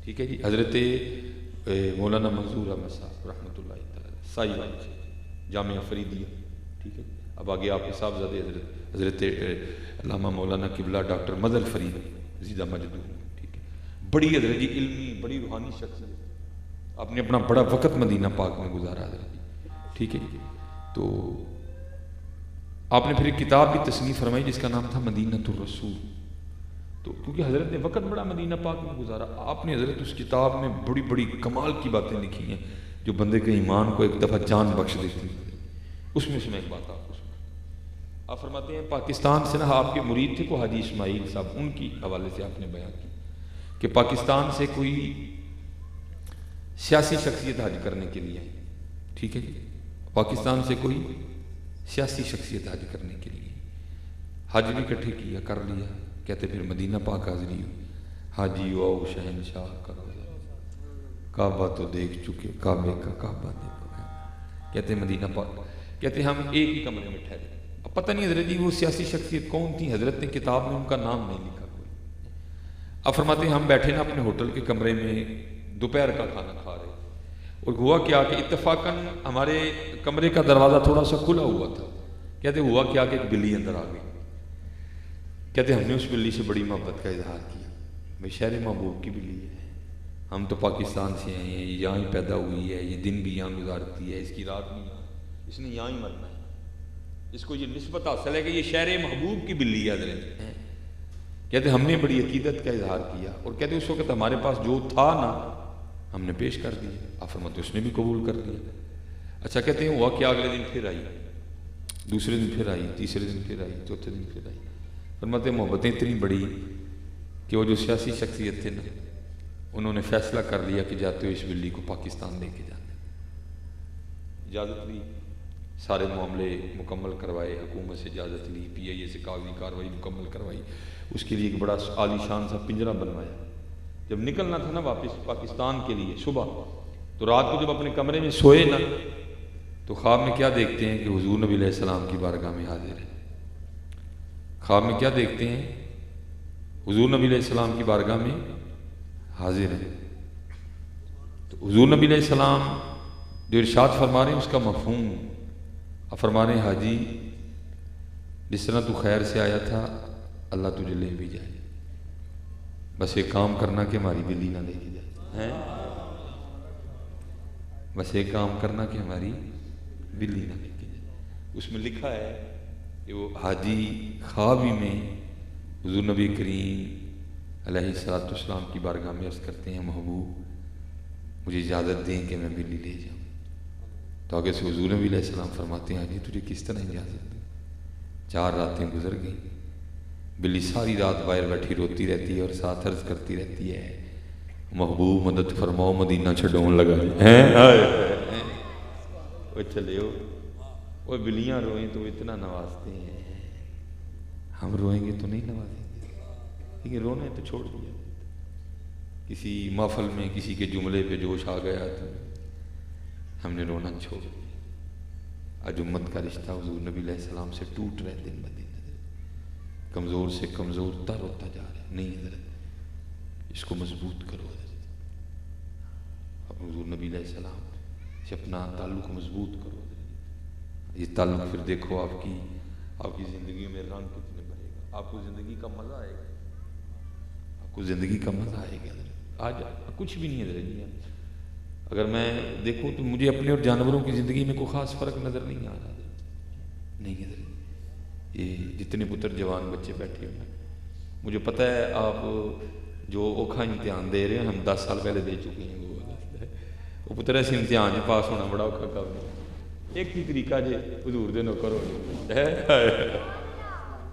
ٹھیک ہے جی. حضرت مولانا منظور احمد صاحب رحمۃ اللہ تعالیٰ سائی بھائی سے جامعہ فریدیہ. ٹھیک ہے. اب آگے آپ کے صاحبزادے حضرت علامہ مولانا قبلہ ڈاکٹر مظہر فرید زیدہ مجدور. ٹھیک ہے. بڑی حضرت جی علمی بڑی روحانی شخصیت. آپ نے اپنا بڑا وقت مدینہ پاک میں گزارا حضرت جی. ٹھیک ہے جی. تو آپ نے پھر ایک کتاب بھی تصنیف فرمائی جس کا نام تھا مدینۃ الرسول. تو کیونکہ حضرت نے وقت بڑا مدینہ پاک میں گزارا آپ نے حضرت اس کتاب میں بڑی بڑی کمال کی باتیں لکھی ہیں جو بندے کے ایمان کو ایک دفعہ جان بخش دیتی ہیں. اس میں سے میں ایک بات آپ کو سنا. آپ فرماتے ہیں پاکستان سے نہ آپ کے مرید تھے کو حاجی اسماعیل صاحب ان کی حوالے سے آپ نے بیان کی کہ پاکستان سے کوئی سیاسی شخصیت حج کرنے کے لیے. ٹھیک ہے جی. پاکستان سے کوئی سیاسی شخصیت حج کرنے کے لیے حج بھی اکٹھے کیا کر لیا. کہتے پھر مدینہ پاک حاضری ہوئی. حاجی واؤ شہنشاہ کرو کعبہ تو دیکھ چکے کعبے کا کعبہ دیکھو. کہتے مدینہ پاک. کہتے ہم ایک ہی کمرے میں ٹھہرے. اب پتہ نہیں حضرت جی وہ سیاسی شخصیت کون تھی. حضرت نے کتاب میں ان کا نام نہیں لکھا کوئی. اب فرماتے ہیں ہم بیٹھے نا اپنے ہوٹل کے کمرے میں دوپہر کا کھانا کھا رہے اور ہوا کیا کہ اتفاقاً ہمارے کمرے کا دروازہ تھوڑا سا کھلا ہوا تھا. کہتے ہوا کیا کہ ایک بلی اندر آ گئی. کہتے ہم نے اس بلی سے بڑی محبت کا اظہار کیا. بھائی شہر محبوب کی بلی ہے. ہم تو پاکستان سے آئے ہیں. یہ یہاں ہی پیدا ہوئی ہے. یہ دن بھی یہاں گزارتی ہے. اس کی رات بھی یہاں. اس نے یہاں ہی مرنا ہے. اس کو یہ نسبت حاصل ہے کہ یہ شہر محبوب کی بلی ہے حضرت. کہتے ہم نے بڑی عقیدت کا اظہار کیا اور کہتے اس وقت ہمارے پاس جو تھا نا ہم نے پیش کر دیا. آپ فرماتے اس نے بھی قبول کر دیا. اچھا کہتے ہیں ہوا کہ اگلے دن پھر آئی. دوسرے دن پھر آئی. تیسرے دن پھر آئی. چوتھے دن پھر آئی. فرماتے محبتیں اتنی بڑی کہ وہ جو سیاسی شخصیت تھے نا انہوں نے فیصلہ کر لیا کہ جاتے ہوئے اس بلی کو پاکستان لے کے جاتے. اجازت لی. سارے معاملے مکمل کروائے. حکومت سے اجازت لی. پی آئی اے سے کاغذی کارروائی مکمل کروائی. اس کے لیے ایک بڑا عالی شان سا پنجرہ بنوایا. جب نکلنا تھا نا واپس پاکستان کے لیے صبح تو رات کو جب اپنے کمرے میں سوئے نا تو خواب میں کیا دیکھتے ہیں کہ حضور نبی علیہ السلام کی بارگاہ میں حاضر ہے. خواب میں کیا دیکھتے ہیں؟ حضور نبی علیہ السلام کی بارگاہ میں حاضر ہے. تو حضور نبی علیہ السلام جو ارشاد فرما رہے ہیں اس کا مفہوم فرما رہے ہیں حاجی جس طرح تو خیر سے آیا تھا اللہ تجھے لے بھی جائے. بس ایک کام کرنا کہ ہماری بلی نہ لے کے جائے. بس ایک کام کرنا کہ ہماری بلی نہ لے کے جائے. اس میں لکھا ہے کہ وہ حاجی خواب ہی میں حضور نبی کریم علیہ الصلوۃ والسلام کی بارگاہ میں عرض کرتے ہیں محبوب مجھے اجازت دیں کہ میں بلی لے جاؤں. تو آگے سے حضور نبی علیہ السلام فرماتے ہیں حاجی تجھے کس طرح اجازت دیں. 4 راتیں گزر گئیں. بلی ساری رات باہر بیٹھی روتی رہتی ہے اور ساتھ عرض کرتی رہتی ہے محبوب مدد فرماؤ مدینہ چھڈون لگا. وہ چلے ہو وہ بلیاں روئیں تو اتنا نوازتے ہیں. ہم روئیں گے تو نہیں نوازیں گے لیکن رونے تو چھوڑ دیا. کسی محفل میں کسی کے جملے پہ جوش آ گیا تو ہم نے رونا چھوڑ دیا. آج امت کا رشتہ حضور نبی علیہ السلام سے ٹوٹ رہے دن بدن. کمزور سے کمزور تر ہوتا جا رہا ہے. نہیں حضرت اس کو مضبوط کرو. حضرت اب حضور نبی علیہ السلام سے اپنا تعلق مضبوط کرو. یہ تعلق پھر دیکھو آپ کی زندگی میں رنگ کتنے بھرے گا، آپ کو زندگی کا مزہ آئے گا، آپ کو زندگی کا مزہ آئے گا۔ آج کچھ بھی نہیں ہے حضرت، اگر میں دیکھوں تو مجھے اپنے اور جانوروں کی زندگی میں کوئی خاص فرق نظر نہیں آ رہا، نہیں حضرت۔ یہ جتنے پتر جوان بچے بیٹھے ہوئے ہیں، مجھے پتہ ہے آپ جو اوکھا امتحان دے رہے ہیں، ہم 10 سال پہلے دے چکے ہیں۔ وہ پتر ایسے امتحان پاس ہونا بڑا اوکھا کام ہے، ایک ہی طریقہ جے حضور دے نوکر ہو۔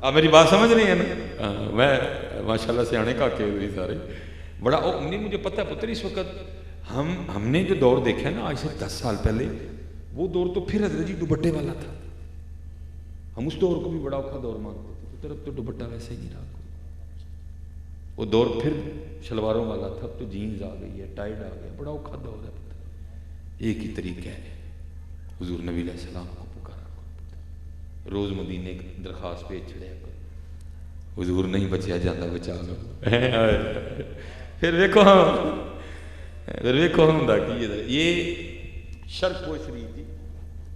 آپ میری بات سمجھ رہے ہیں نا؟ میں ماشاءاللہ سیانے کاکے ہوئے سارے بڑا نہیں، مجھے پتہ ہے پتر اس وقت ہم نے جو دور دیکھا ہے نا آج سے 10 سال پہلے، وہ دور تو پھر حضرت جی دوپٹے والا تھا، ہم اس دور کو بھی بڑا اوکھا دور مانتے تھے۔ پتر اب تو دوپٹہ ویسے ہی نہیں رہا، وہ دور پھر شلواروں والا تھا، اب تو جینز آ گئی ہے، ٹائٹ آ گیا، بڑا اوکھا دور ہے۔ ایک ہی طریقہ ہے، حضور نبی علیہ السلام کو پکارا کرو، روز مدینے کی درخواست بھیج چھڑیا کرو، حضور نہیں بچیا جاتا بچا لو۔ پھر ویکھو ہوندا کی ہے یہ شرک و شریف جی،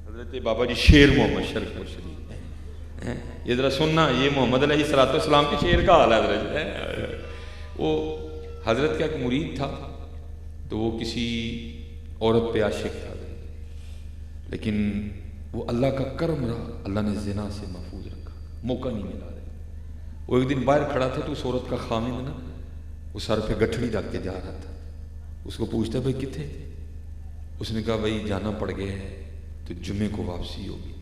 حضرت بابا جی شیر محمد شرک و شریف، یہ ذرا سننا، یہ محمد علیہ السلام کے شیر کا حال ہے حضرت۔ وہ حضرت کا ایک مرید تھا، تو وہ کسی عورت پہ عاشق تھا، لیکن وہ اللہ کا کرم رہا، اللہ نے زنا سے محفوظ رکھا، موقع نہیں ملا رہا۔ وہ ایک دن باہر کھڑا تھا تو اس عورت کا خامند نا وہ سر پہ گٹھڑی رکھ کے جا رہا تھا، اس کو پوچھتا بھائی کتنے؟ اس نے کہا بھائی جانا پڑ گیا ہے تو جمعے کو واپسی ہوگی،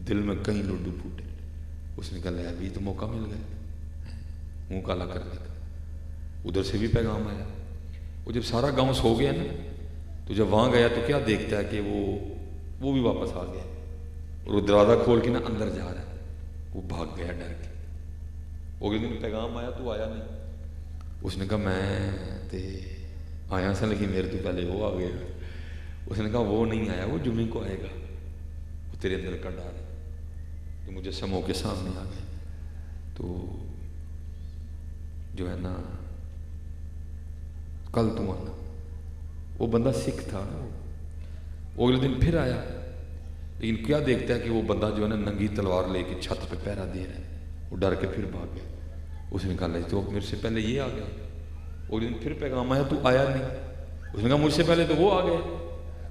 دل میں کہیں لڈو پھوٹے۔ اس نے کہا لے ابھی تو موقع مل گیا، منہ کالا کرنے کا۔ ادھر سے بھی پیغام آیا، وہ جب سارا گاؤں سو گیا نا تو جب وہاں گیا تو کیا دیکھتا ہے کہ وہ بھی واپس آ گیا، اور وہ دروازہ کھول کے نا اندر جا رہا ہے، وہ بھاگ گیا ڈر کے۔ وہ دن پیغام آیا تو آیا نہیں، اس نے کہا میں تے آیا سا لیکن میرے تو پہلے وہ آ گیا۔ اس نے کہا وہ نہیں آیا، وہ جمعے کو آئے گا، وہ تیرے اندر کا ڈر ہے، تو مجھے سمو کے سامنے آ گئے، تو جو ہے نا کل تو آنا۔ وہ بندہ سکھ تھا نا، وہ اگلے دن پھر آیا، لیکن کیا دیکھتا ہے کہ وہ بندہ جو ہے نا ننگی تلوار لے کے چھت پہ پہرا دے رہا ہے، وہ ڈر کے پھر بھاگ گیا۔ اس نے کہا لے تو میرے سے پہلے یہ آ گیا، اگلے دن پھر پیغام آیا تو آیا نہیں۔ اس نے کہا مجھ سے پہلے تو وہ آ گئے۔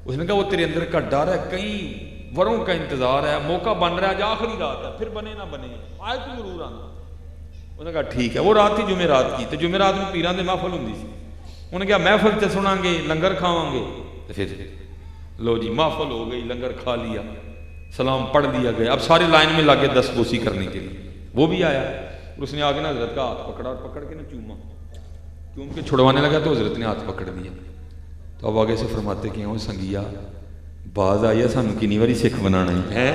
اس نے کہا وہ تیرے اندر کا ڈر ہے، کئی وروں کا انتظار ہے، موقع بن رہا ہے، آج آخری رات ہے، پھر بنے نہ بنے آئے تو ضرور آنا۔ اس نے کہا ٹھیک ہے۔ وہ رات تھی جمعرات کی، تو جمعرات میں پیران دے محفل ہوندی سی۔ انہوں نے کہا محفل تے سناں گے، لنگر کھاواں گے، تو پھر لو جی محفل ہو گئی، لنگر کھا لیا، سلام پڑھ دیا گیا۔ اب سارے لائن میں لگے دست بوسی کرنے کے لیے، وہ بھی آیا، اس نے آگے نا حضرت کا ہاتھ پکڑا، اور پکڑ کے نا چوما، چوم کے چھڑوانے لگا تو حضرت نے ہاتھ پکڑ دیا۔ تو اب آگے سے فرماتے کہ ہوں سنگیا باز آئی ہے سانو کنی واری سکھ بنانا ہے۔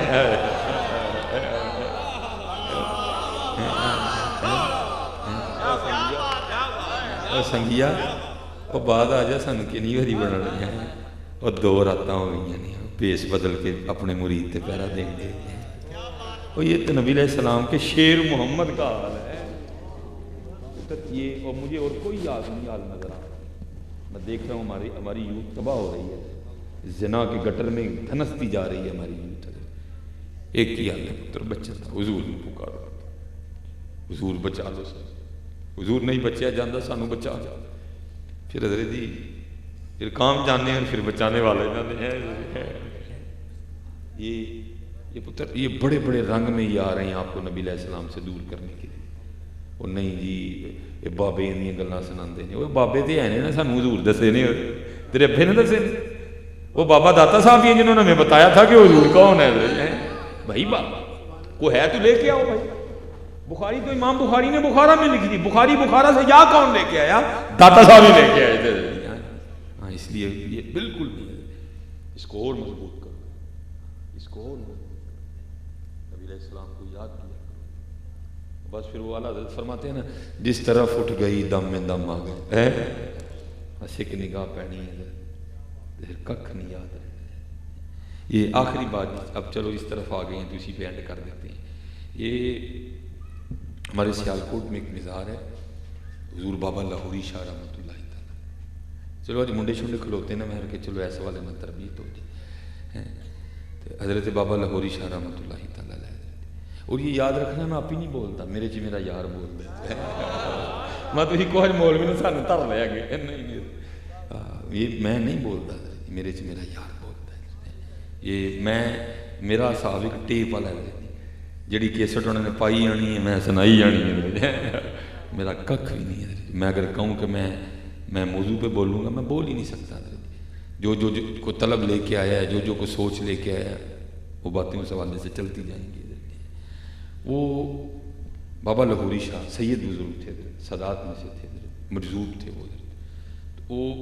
سنگیا وہ بعد آ جا سانو کنی واری بنانا ہے۔ اور 2 راتاں ہو گئی نہیں، پیس بدل کے اپنے مرید تے پہرا دیں گے۔ اور یہ تو نبی علیہ السلام کے شیر محمد کا حال ہے یہ، اور مجھے اور کوئی یاد نہیں حال نظر آ رہا۔ میں دیکھ رہا ہوں ہماری یوتھ تباہ ہو رہی ہے، زنا کے گٹر میں دھنستی جا رہی ہے ہماری یوتھ۔ ایک ہی حال ہے پتر بچہ تھا، حضور نے پکارا، حضور بچا لو سر، حضور نہیں بچیا جاندہ سانو بچا جا۔ پھر حضرت جی پھر کام جانے ہیں، پھر بچانے والے جانے ہیں۔ یہ پتر یہ بڑے بڑے رنگ میں یہ آ رہے ہیں آپ کو نبی علیہ السلام سے دور کرنے کے لیے۔ وہ نہیں جی یہ بابے انہیں گلنا سناندے ہیں، وہ بابے تے ہیں نا سانو حضور دسے نے، تیرے ابے نے دسے نے۔ وہ بابا داتا صاحب ہی جنہوں نے ہمیں بتایا تھا کہ حضور کون ہے۔ بھائی بابا کو ہے تو لے کے آؤ بھائی۔ بخاری تو امام بخاری نے بخارا میں لکھی تھی، بخاری بخارا سے یا کون لے کے آیا؟ داتا صاحب ہی لے کے آئے تھے۔ ہاں اس لیے یہ بالکل نہیں ہے، اس کو اور مضبوط کرو، اس کو اور نبی علیہ السلام کو یاد کیا کرو۔ بس پھر وہ اعلیٰ حضرت فرماتے ہیں نا جس طرف اٹھ گئی دم میں دم آ گئے، ایک نگاہ پہنی ہے پھر ککھ نہیں یاد ہے۔ یہ آخری بات، اب چلو اس طرف آ گئے ہیں تو اسی پہ اینڈ کر دیتے ہیں۔ یہ ہمارے سیالکوٹ میں ایک مزار ہے، حضور بابا لاہوری شاہ رحمۃ اللہ تعالیٰ۔ چلو آج منڈے شنڈے کھلوتے نا، میں کہ چلو ایسے والے میں تربیت ہو جائے۔ تو حضرت بابا لاہوری شاہ رحمۃ اللہ تعالیٰ علیہ. اور یہ یاد رکھنا میں آپ ہی نہیں بولتا، میرے چ میرا یار بولتا ہے. میں تو کچھ مولوی نے سانو تر لیا گیا، نہیں یہ میں نہیں بولتا، میرے چ میرا یار بولتا ہے. یہ میں میرا حساب ایک ٹیپ والا ہے، جڑی کیسٹ انہوں نے پائی جانی ہے میں سنائی جانی ہے. میرا ککھ بھی نہیں ہے. میں اگر کہوں کہ میں موضوع پہ بولوں گا، میں بول ہی نہیں سکتا. جو کو طلب لے کے آیا ہے، جو کو سوچ لے کے آیا ہے، وہ باتیں اس حوالے سے چلتی جائیں گی. وہ بابا لاہوری شاہ سید بزرگ تھے، سادات میں سے تھے، مجذوب تھے. وہ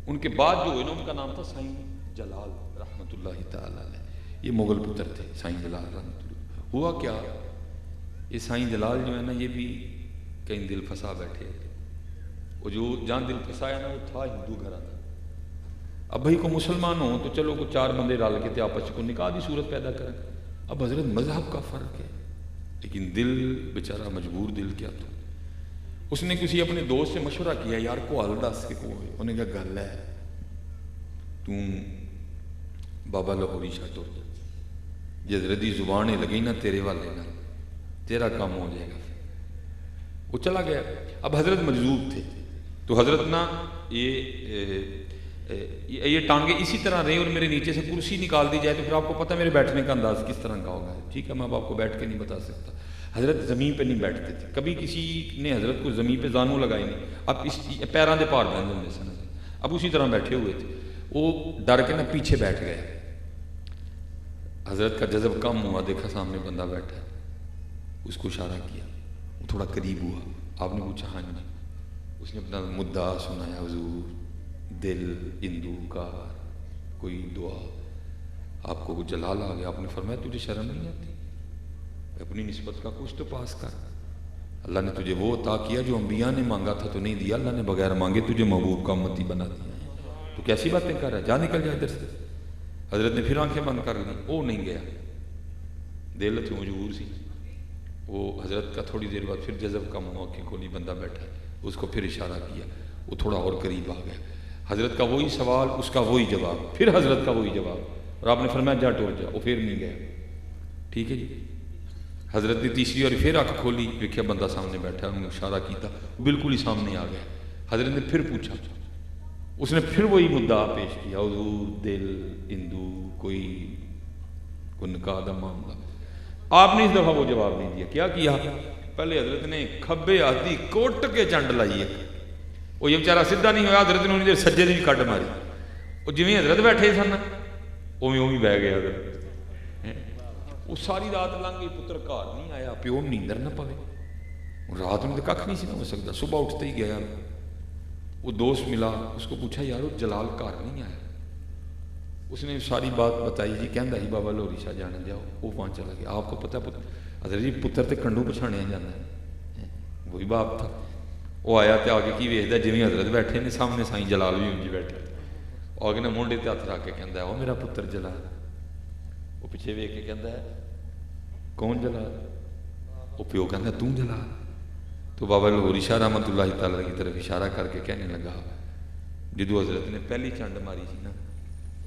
ان کے بعد جو ہوئے نا، ان کا نام تھا سائیں جلال رحمۃ اللہ تعالیٰ علیہ. یہ مغل پتر تھے سائیں جلال رحمۃ اللہ. ہوا کیا، یہ سائیں جلال جو ہے نا، یہ بھی کہیں دل پھنسا بیٹھے. وہ جو جہاں دل پھنسایا نا، وہ تھا ہندو گھر کا. اب بھائی کو مسلمان ہوں تو چلو کو 4 بندے ڈال کے آپس کو نکاح دی صورت پیدا کریں. اب حضرت مذہب کا فرق ہے، لیکن دل بیچارہ مجبور دل کیا تھا. اس نے کسی اپنے دوست سے مشورہ کیا، یار کو حل دس کے کوئی. انہیں کہا گل ہے، بابا لاہوری شاہ تو جی حضرت دی زبان لگی نا تیرے والے نا، تیرا کام ہو جائے گا. وہ چلا گیا. اب حضرت مجذوب تھے تو حضرت نا یہ ٹانگیں اسی طرح رہے اور میرے نیچے سے کرسی نکال دی جائے تو پھر آپ کو پتہ میرے بیٹھنے کا انداز کس طرح کا ہوگا. ٹھیک ہے، میں اب آپ کو بیٹھ کے نہیں بتا سکتا. حضرت زمین پہ نہیں بیٹھتے تھے، کبھی کسی نے حضرت کو زمین پہ زانو لگائی نہیں. اب اس پیروں دے پار بہن ہوتے سن. اب اسی طرح بیٹھے ہوئے تھے. وہ ڈر کے نا پیچھے بیٹھ گیا. حضرت کا جذب کم ہوا، دیکھا سامنے بندہ بیٹھا ہے، اس کو اشارہ کیا. وہ تھوڑا قریب ہوا. آپ نے پوچھا ہاں جی. اس نے اپنا مدعا سنایا، حضور دل ہندو کا کوئی دعا. آپ کو وہ جلال آ گیا. آپ نے فرمایا تجھے شرم نہیں آتی؟ اپنی نسبت کا کچھ تو پاس کر. اللہ نے تجھے وہ عطا کیا جو انبیاء نے مانگا تھا تو نہیں دیا. اللہ نے بغیر مانگے تجھے محبوب کا امتی بنا دیا. تو کیسی باتیں کر رہا ہے، جا نکل جا ادھر سے. حضرت نے پھر آنکھیں بند کر لی. وہ نہیں گیا، دل تھی مجبور سی. وہ حضرت کا تھوڑی دیر بعد پھر جذب کم ہوا، آنکھیں کھولی، بندہ بیٹھا. اس کو پھر اشارہ کیا. وہ تھوڑا اور قریب آ گیا. حضرت کا وہی سوال، اس کا وہی جواب، پھر حضرت کا وہی جواب. اور آپ نے فرمایا جا ٹور جا. وہ پھر نہیں گیا. ٹھیک ہے جی. حضرت نے تیسری اور پھر آنکھ کھولی، دیکھا بندہ سامنے بیٹھا. انہوں نے اشارہ کیا، بالکل ہی سامنے آ گیا. حضرت نے پھر پوچھا. اس نے پھر وہی مدعا پیش کیا، حضور دل ہندو کوئی نکاح دا معاملہ. آپ نے اس دفعہ وہ جواب نہیں دیا. کیا پہلے حضرت نے کھبے ہاتھی کوٹ کے چنڈ لائی ہے. وہ یہ بیچارہ سیدھا نہیں ہوا. حضرت نے انہیں دیر سجے دی بھی کٹ ماری. وہ جویں حضرت بیٹھے سن اویں بہ گیا حضرت. وہ ساری رات لنਘ گئی، پتر گھر نہیں آیا. پیو نیندر نہ پوے. رات میں تو کھ نہیں سی نہ ہو سکتا. صبح اٹھتے ہی گیا. وہ دوست ملا، اس کو پوچھا یار وہ جلال گھر نہیں آیا. اس نے ساری بات بتائی. جی کہندا ہی بابا لاہوری شاہ جانے جاؤ. وہ وہاں چلا گیا. آپ کو پتہ حضرت جی پتر تے کنڈو پچھاڑیا جانا ہے، وہی باپ تھا. وہ آیا تے آگے کی ویکھدا جویں حضرت بیٹھے نے سامنے سائیں جلال بھی انجی بیٹھے. آگے نے مونڈے تے ہاتھ رکھ کے کہندا ہے او میرا پتر جلال. وہ پیچھے ویکھ کے کہندا ہے کون جلال؟ وہ پیو کہندا ہے توں جلال؟ تو بابا لاہوری شاہ رحمۃ اللہ تعالیٰ کی طرف اشارہ کر کے کہنے لگا جدو حضرت نے پہلی چنڈ ماری سی نا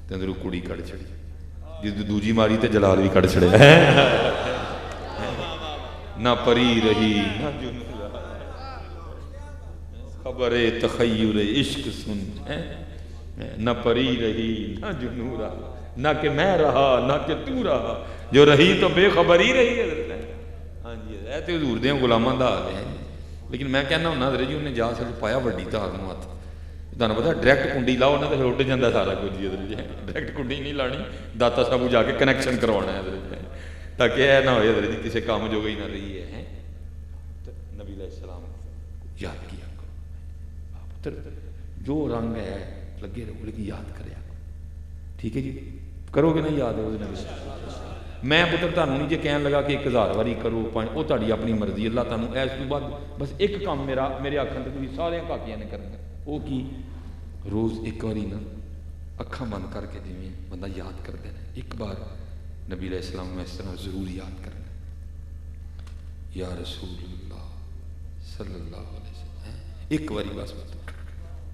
تے اندروں کڑی کڑ چھڑی. جدو دوجی ماری تے جلال بھی کڑ چھڑیا. نہ پری رہی نہ جنورا، خبر تخیر عشق سن. نہ پری رہی نہ جنورا، نہ کہ میں رہا نہ کہ تو رہا، جو رہی تو بے خبر ہی رہی. ہاں جی اے تے حضور دے غلاماں دا حال ہے. لیکن میں کہنا ہوں حضرت جی انہیں جا سکتے پایا وڈی تار نو ہاتھ. تمہیں پتا ڈائریکٹ کنڈی لاؤ نہ تو اڈ جاتا سارا کچھ. حضرت جی ڈائریکٹ کنڈی نہیں لانی، داتا صاحب جا کے کنیکشن کروانا ہے حضرت جی، تاکہ اے نہ ہوئے حضرت جی کسی کام جو گئی نہ رہی ہے. تو نبی علیہ السلام یاد کیا پتر جو رنگ ہے لگے رہو لیکن یاد کرے. ٹھیک ہے جی، کرو گے نا یاد ہے. میں پتر تمہیں نہیں جی کہنے لگا کہ 1000 باری کرو وہ تاری اپنی مرضی. اللہ تمہیں اس تو بعد بس ایک کام میرے آخر تک تھی سارے کاکیاں نے کرنا. وہ کی روز ایک باری نا اکھاں بند کر کے جی بندہ یاد کر دینا ایک بار نبی علیہ السلام میں اس طرح ضرور یاد کرنا. یا رسول اللہ صلی اللہ علیہ وسلم. ایک باری بس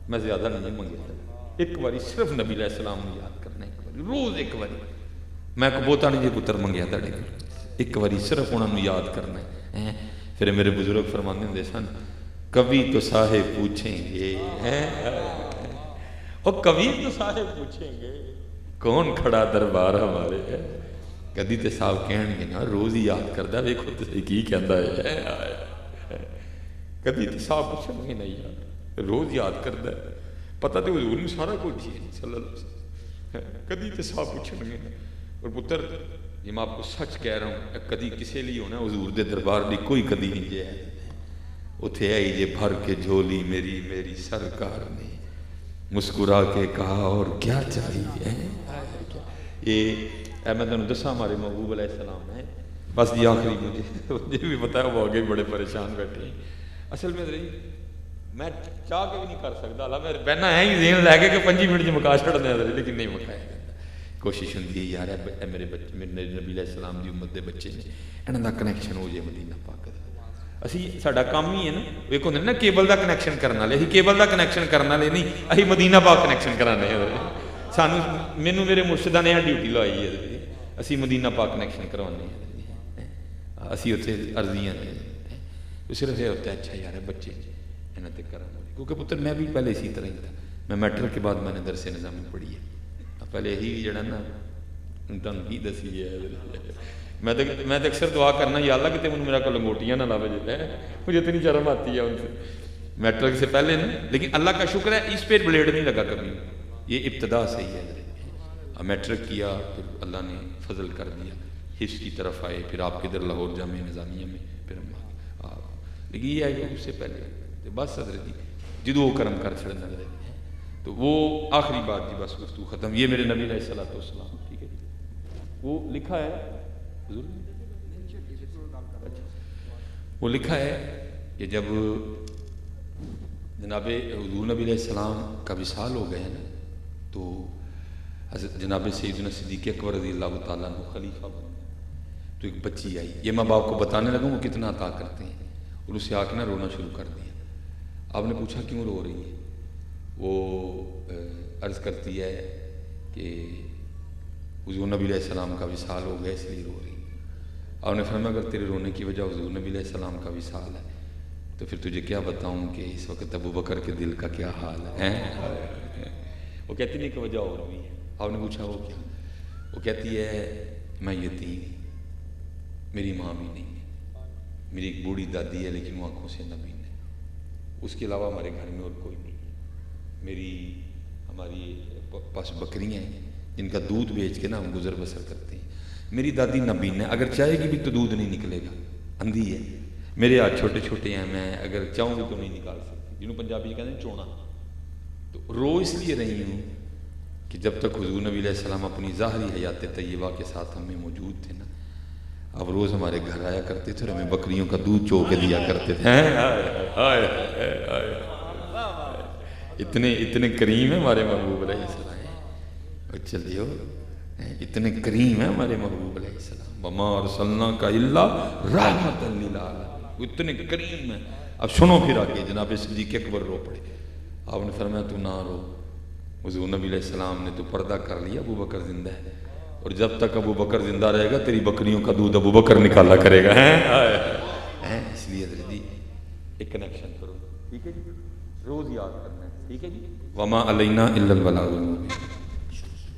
میں زیادہ نہیں منگتا. ایک باری صرف نبی علیہ السلام نے یاد کرنا. ایک باری روز ایک باری میں کو بہتا نہیں جی پتر منگیا تھے ایک باری صرف انہوں نے یاد کرنا ہے. پھر میرے بزرگ فرماندے ہوندے سن کبھی تو صاحب پوچھیں گے اور کبھی تو صاحب پوچھیں گے کون کھڑا دربار ہمارے ہے. کدی تے صاحب کہن گے نا روز ہی یاد کردا ویکھو تے صحیح کی کہندا ہے. کدی تے صاحب پوچھیں گے نہیں یار روز یاد کردا ہے پتہ تے حضور نے سارا کچھ ہی صلی اللہ علیہ وسلم. کدی تے صاحب پوچھیں گے اور پتر یہ میں آپ کو سچ کہہ رہا ہوں کدی کسے لیے ہونا حضور دے دربار دی کوئی کدی نہیں جے اتھے آئی جے بھر کے جھولی میری میری سرکار نے مسکرا کے کہا اور کیا چاہیے. یہ میں تمہیں دسا ہمارے محبوب علیہ السلام ہے بس جی آخری مجھے بھی پتا ہے وہ آگے بڑے پریشان بیٹھے ہیں. اصل میں میں چاہ کے بھی نہیں کر سکتا اللہ میں بہنا ہے ہی ذہن لے کے کہ 5 منٹ مکا چھڑنے لیکن نہیں مکایا جاتا. کوشش ہوتی ہے یار میرے بچے میرے نبی علیہ السلام دی امت دے بچے نے انہوں کا کنیکشن ہو جائے مدینہ پاک. اسی ساڈا کام ہی ہے نا ایک ہوندے نا کیبل دا کنیکشن کرنے والے اسی کیبل دا کنیکشن کرنے والے نہیں اسی مدینہ پاک کنیکشن کرانے سانو مینوں میرے مرشدہ نے ڈیوٹی لائی ہے اسی مدینہ پاک کنیکشن کروانے ہیں. اسی اتنے عرضیاں صرف یہ ہوتا ہے اچھا یار بچے انہاں تے کرم کیونکہ پتر میں بھی پہلے اسی طرح ہی تھا. میں میٹرک کے بعد میں نے درس نظامی پڑھی ہے پہلے یہی جڑا نا تنگ کی دسی ہے. میں تو اکثر دعا کرنا یا اللہ کہ میرا کو لنگوٹیاں نہ لاوے جاتا ہے مجھے اتنی شرم آتی ہے ان سے میٹرک سے پہلے نا. لیکن اللہ کا شکر ہے اس پہ بلیڈ نہیں لگا کبھی یہ ابتدا سے ہی ہے. میٹرک کیا پھر اللہ نے فضل کر دیا حفظ کی طرف آئے پھر آپ کے ادھر لاہور جامعہ نظامیہ میں پھر ہم لیکن یہ ہے کہ اس سے پہلے بس حضرت جی جدو وہ کرم کر چھڑنا رہے تو وہ آخری بات جی بس گفتگو ختم. یہ میرے نبی علیہ الصلوۃ والسلام ٹھیک ہے وہ لکھا ہے وہ لکھا ہے کہ جب جناب حضور نبی علیہ السلام کا وصال ہو گئے نا تو حضرت جناب سیدنا صدیق اکبر رضی اللہ تعالیٰ عنہ خلیفہ بن گئے. تو ایک بچی آئی یہ میں باپ کو بتانے لگا وہ کتنا عطا کرتے ہیں اور اسے آ کے نا رونا شروع کر دیا. آپ نے پوچھا کیوں رو رہی ہے وہ عرض کرتی ہے کہ حضور نبی علیہ السلام کا وصال ہو گیا اس لیے رو رہی. آپ نے فرمایا اگر تیرے رونے کی وجہ حضور نبی علیہ السلام کا وصال ہے تو پھر تجھے کیا بتاؤں کہ اس وقت ابو بکر کے دل کا کیا حال ہے. وہ کہتی نہیں کہ وجہ اور بھی ہے. آپ نے پوچھا وہ کیا وہ کہتی ہے میں یتیم میری ماں بھی نہیں ہے میری ایک بوڑھی دادی ہے لیکن وہ آنکھوں سے نبین ہے اس کے علاوہ ہمارے گھر میں اور کوئی نہیں ہے. ہماری پاس بکریاں ہیں جن کا دودھ بیچ کے نا ہم گزر بسر کرتے ہیں. میری دادی نبین ہے اگر چاہے گی بھی تو دودھ نہیں نکلے گا اندھی ہے. میرے ہاتھ چھوٹے چھوٹے ہیں میں اگر چاہوں گی تو نہیں نکال سکتی جنہوں پنجابی کہتے ہیں چونا. تو رو اس لیے رہی ہوں کہ جب تک حضور نبی علیہ السلام اپنی ظاہری حیات طیبہ کے ساتھ ہمیں موجود تھے نا اب روز ہمارے گھر آیا کرتے تھے اور ہمیں بکریوں کا دودھ چو کے دیا کرتے تھے. اتنے کریم ہیں ہمارے محبوب علیہ السلام. چلیے اتنے کریم ہیں ہمارے محبوب علیہ السلام وما ارسلناک الا رحمۃ للعالمین اتنے کریم ہیں. اب سنو پھر آگے جناب صدیق اکبر رو پڑے. آپ نے فرمایا تو نہ رو حضور نبی علیہ السلام نے تو پردہ کر لیا ابو بکر زندہ ہے اور جب تک ابو بکر زندہ رہے گا تیری بکریوں کا دودھ ابو بکر نکالا کرے گا. اس لیے حضرت جی ایک کنیکشن کرو ٹھیک ہے جی روز یاد کرنا ہے ٹھیک ہے جی. وما علینا الا البلاغ المبین.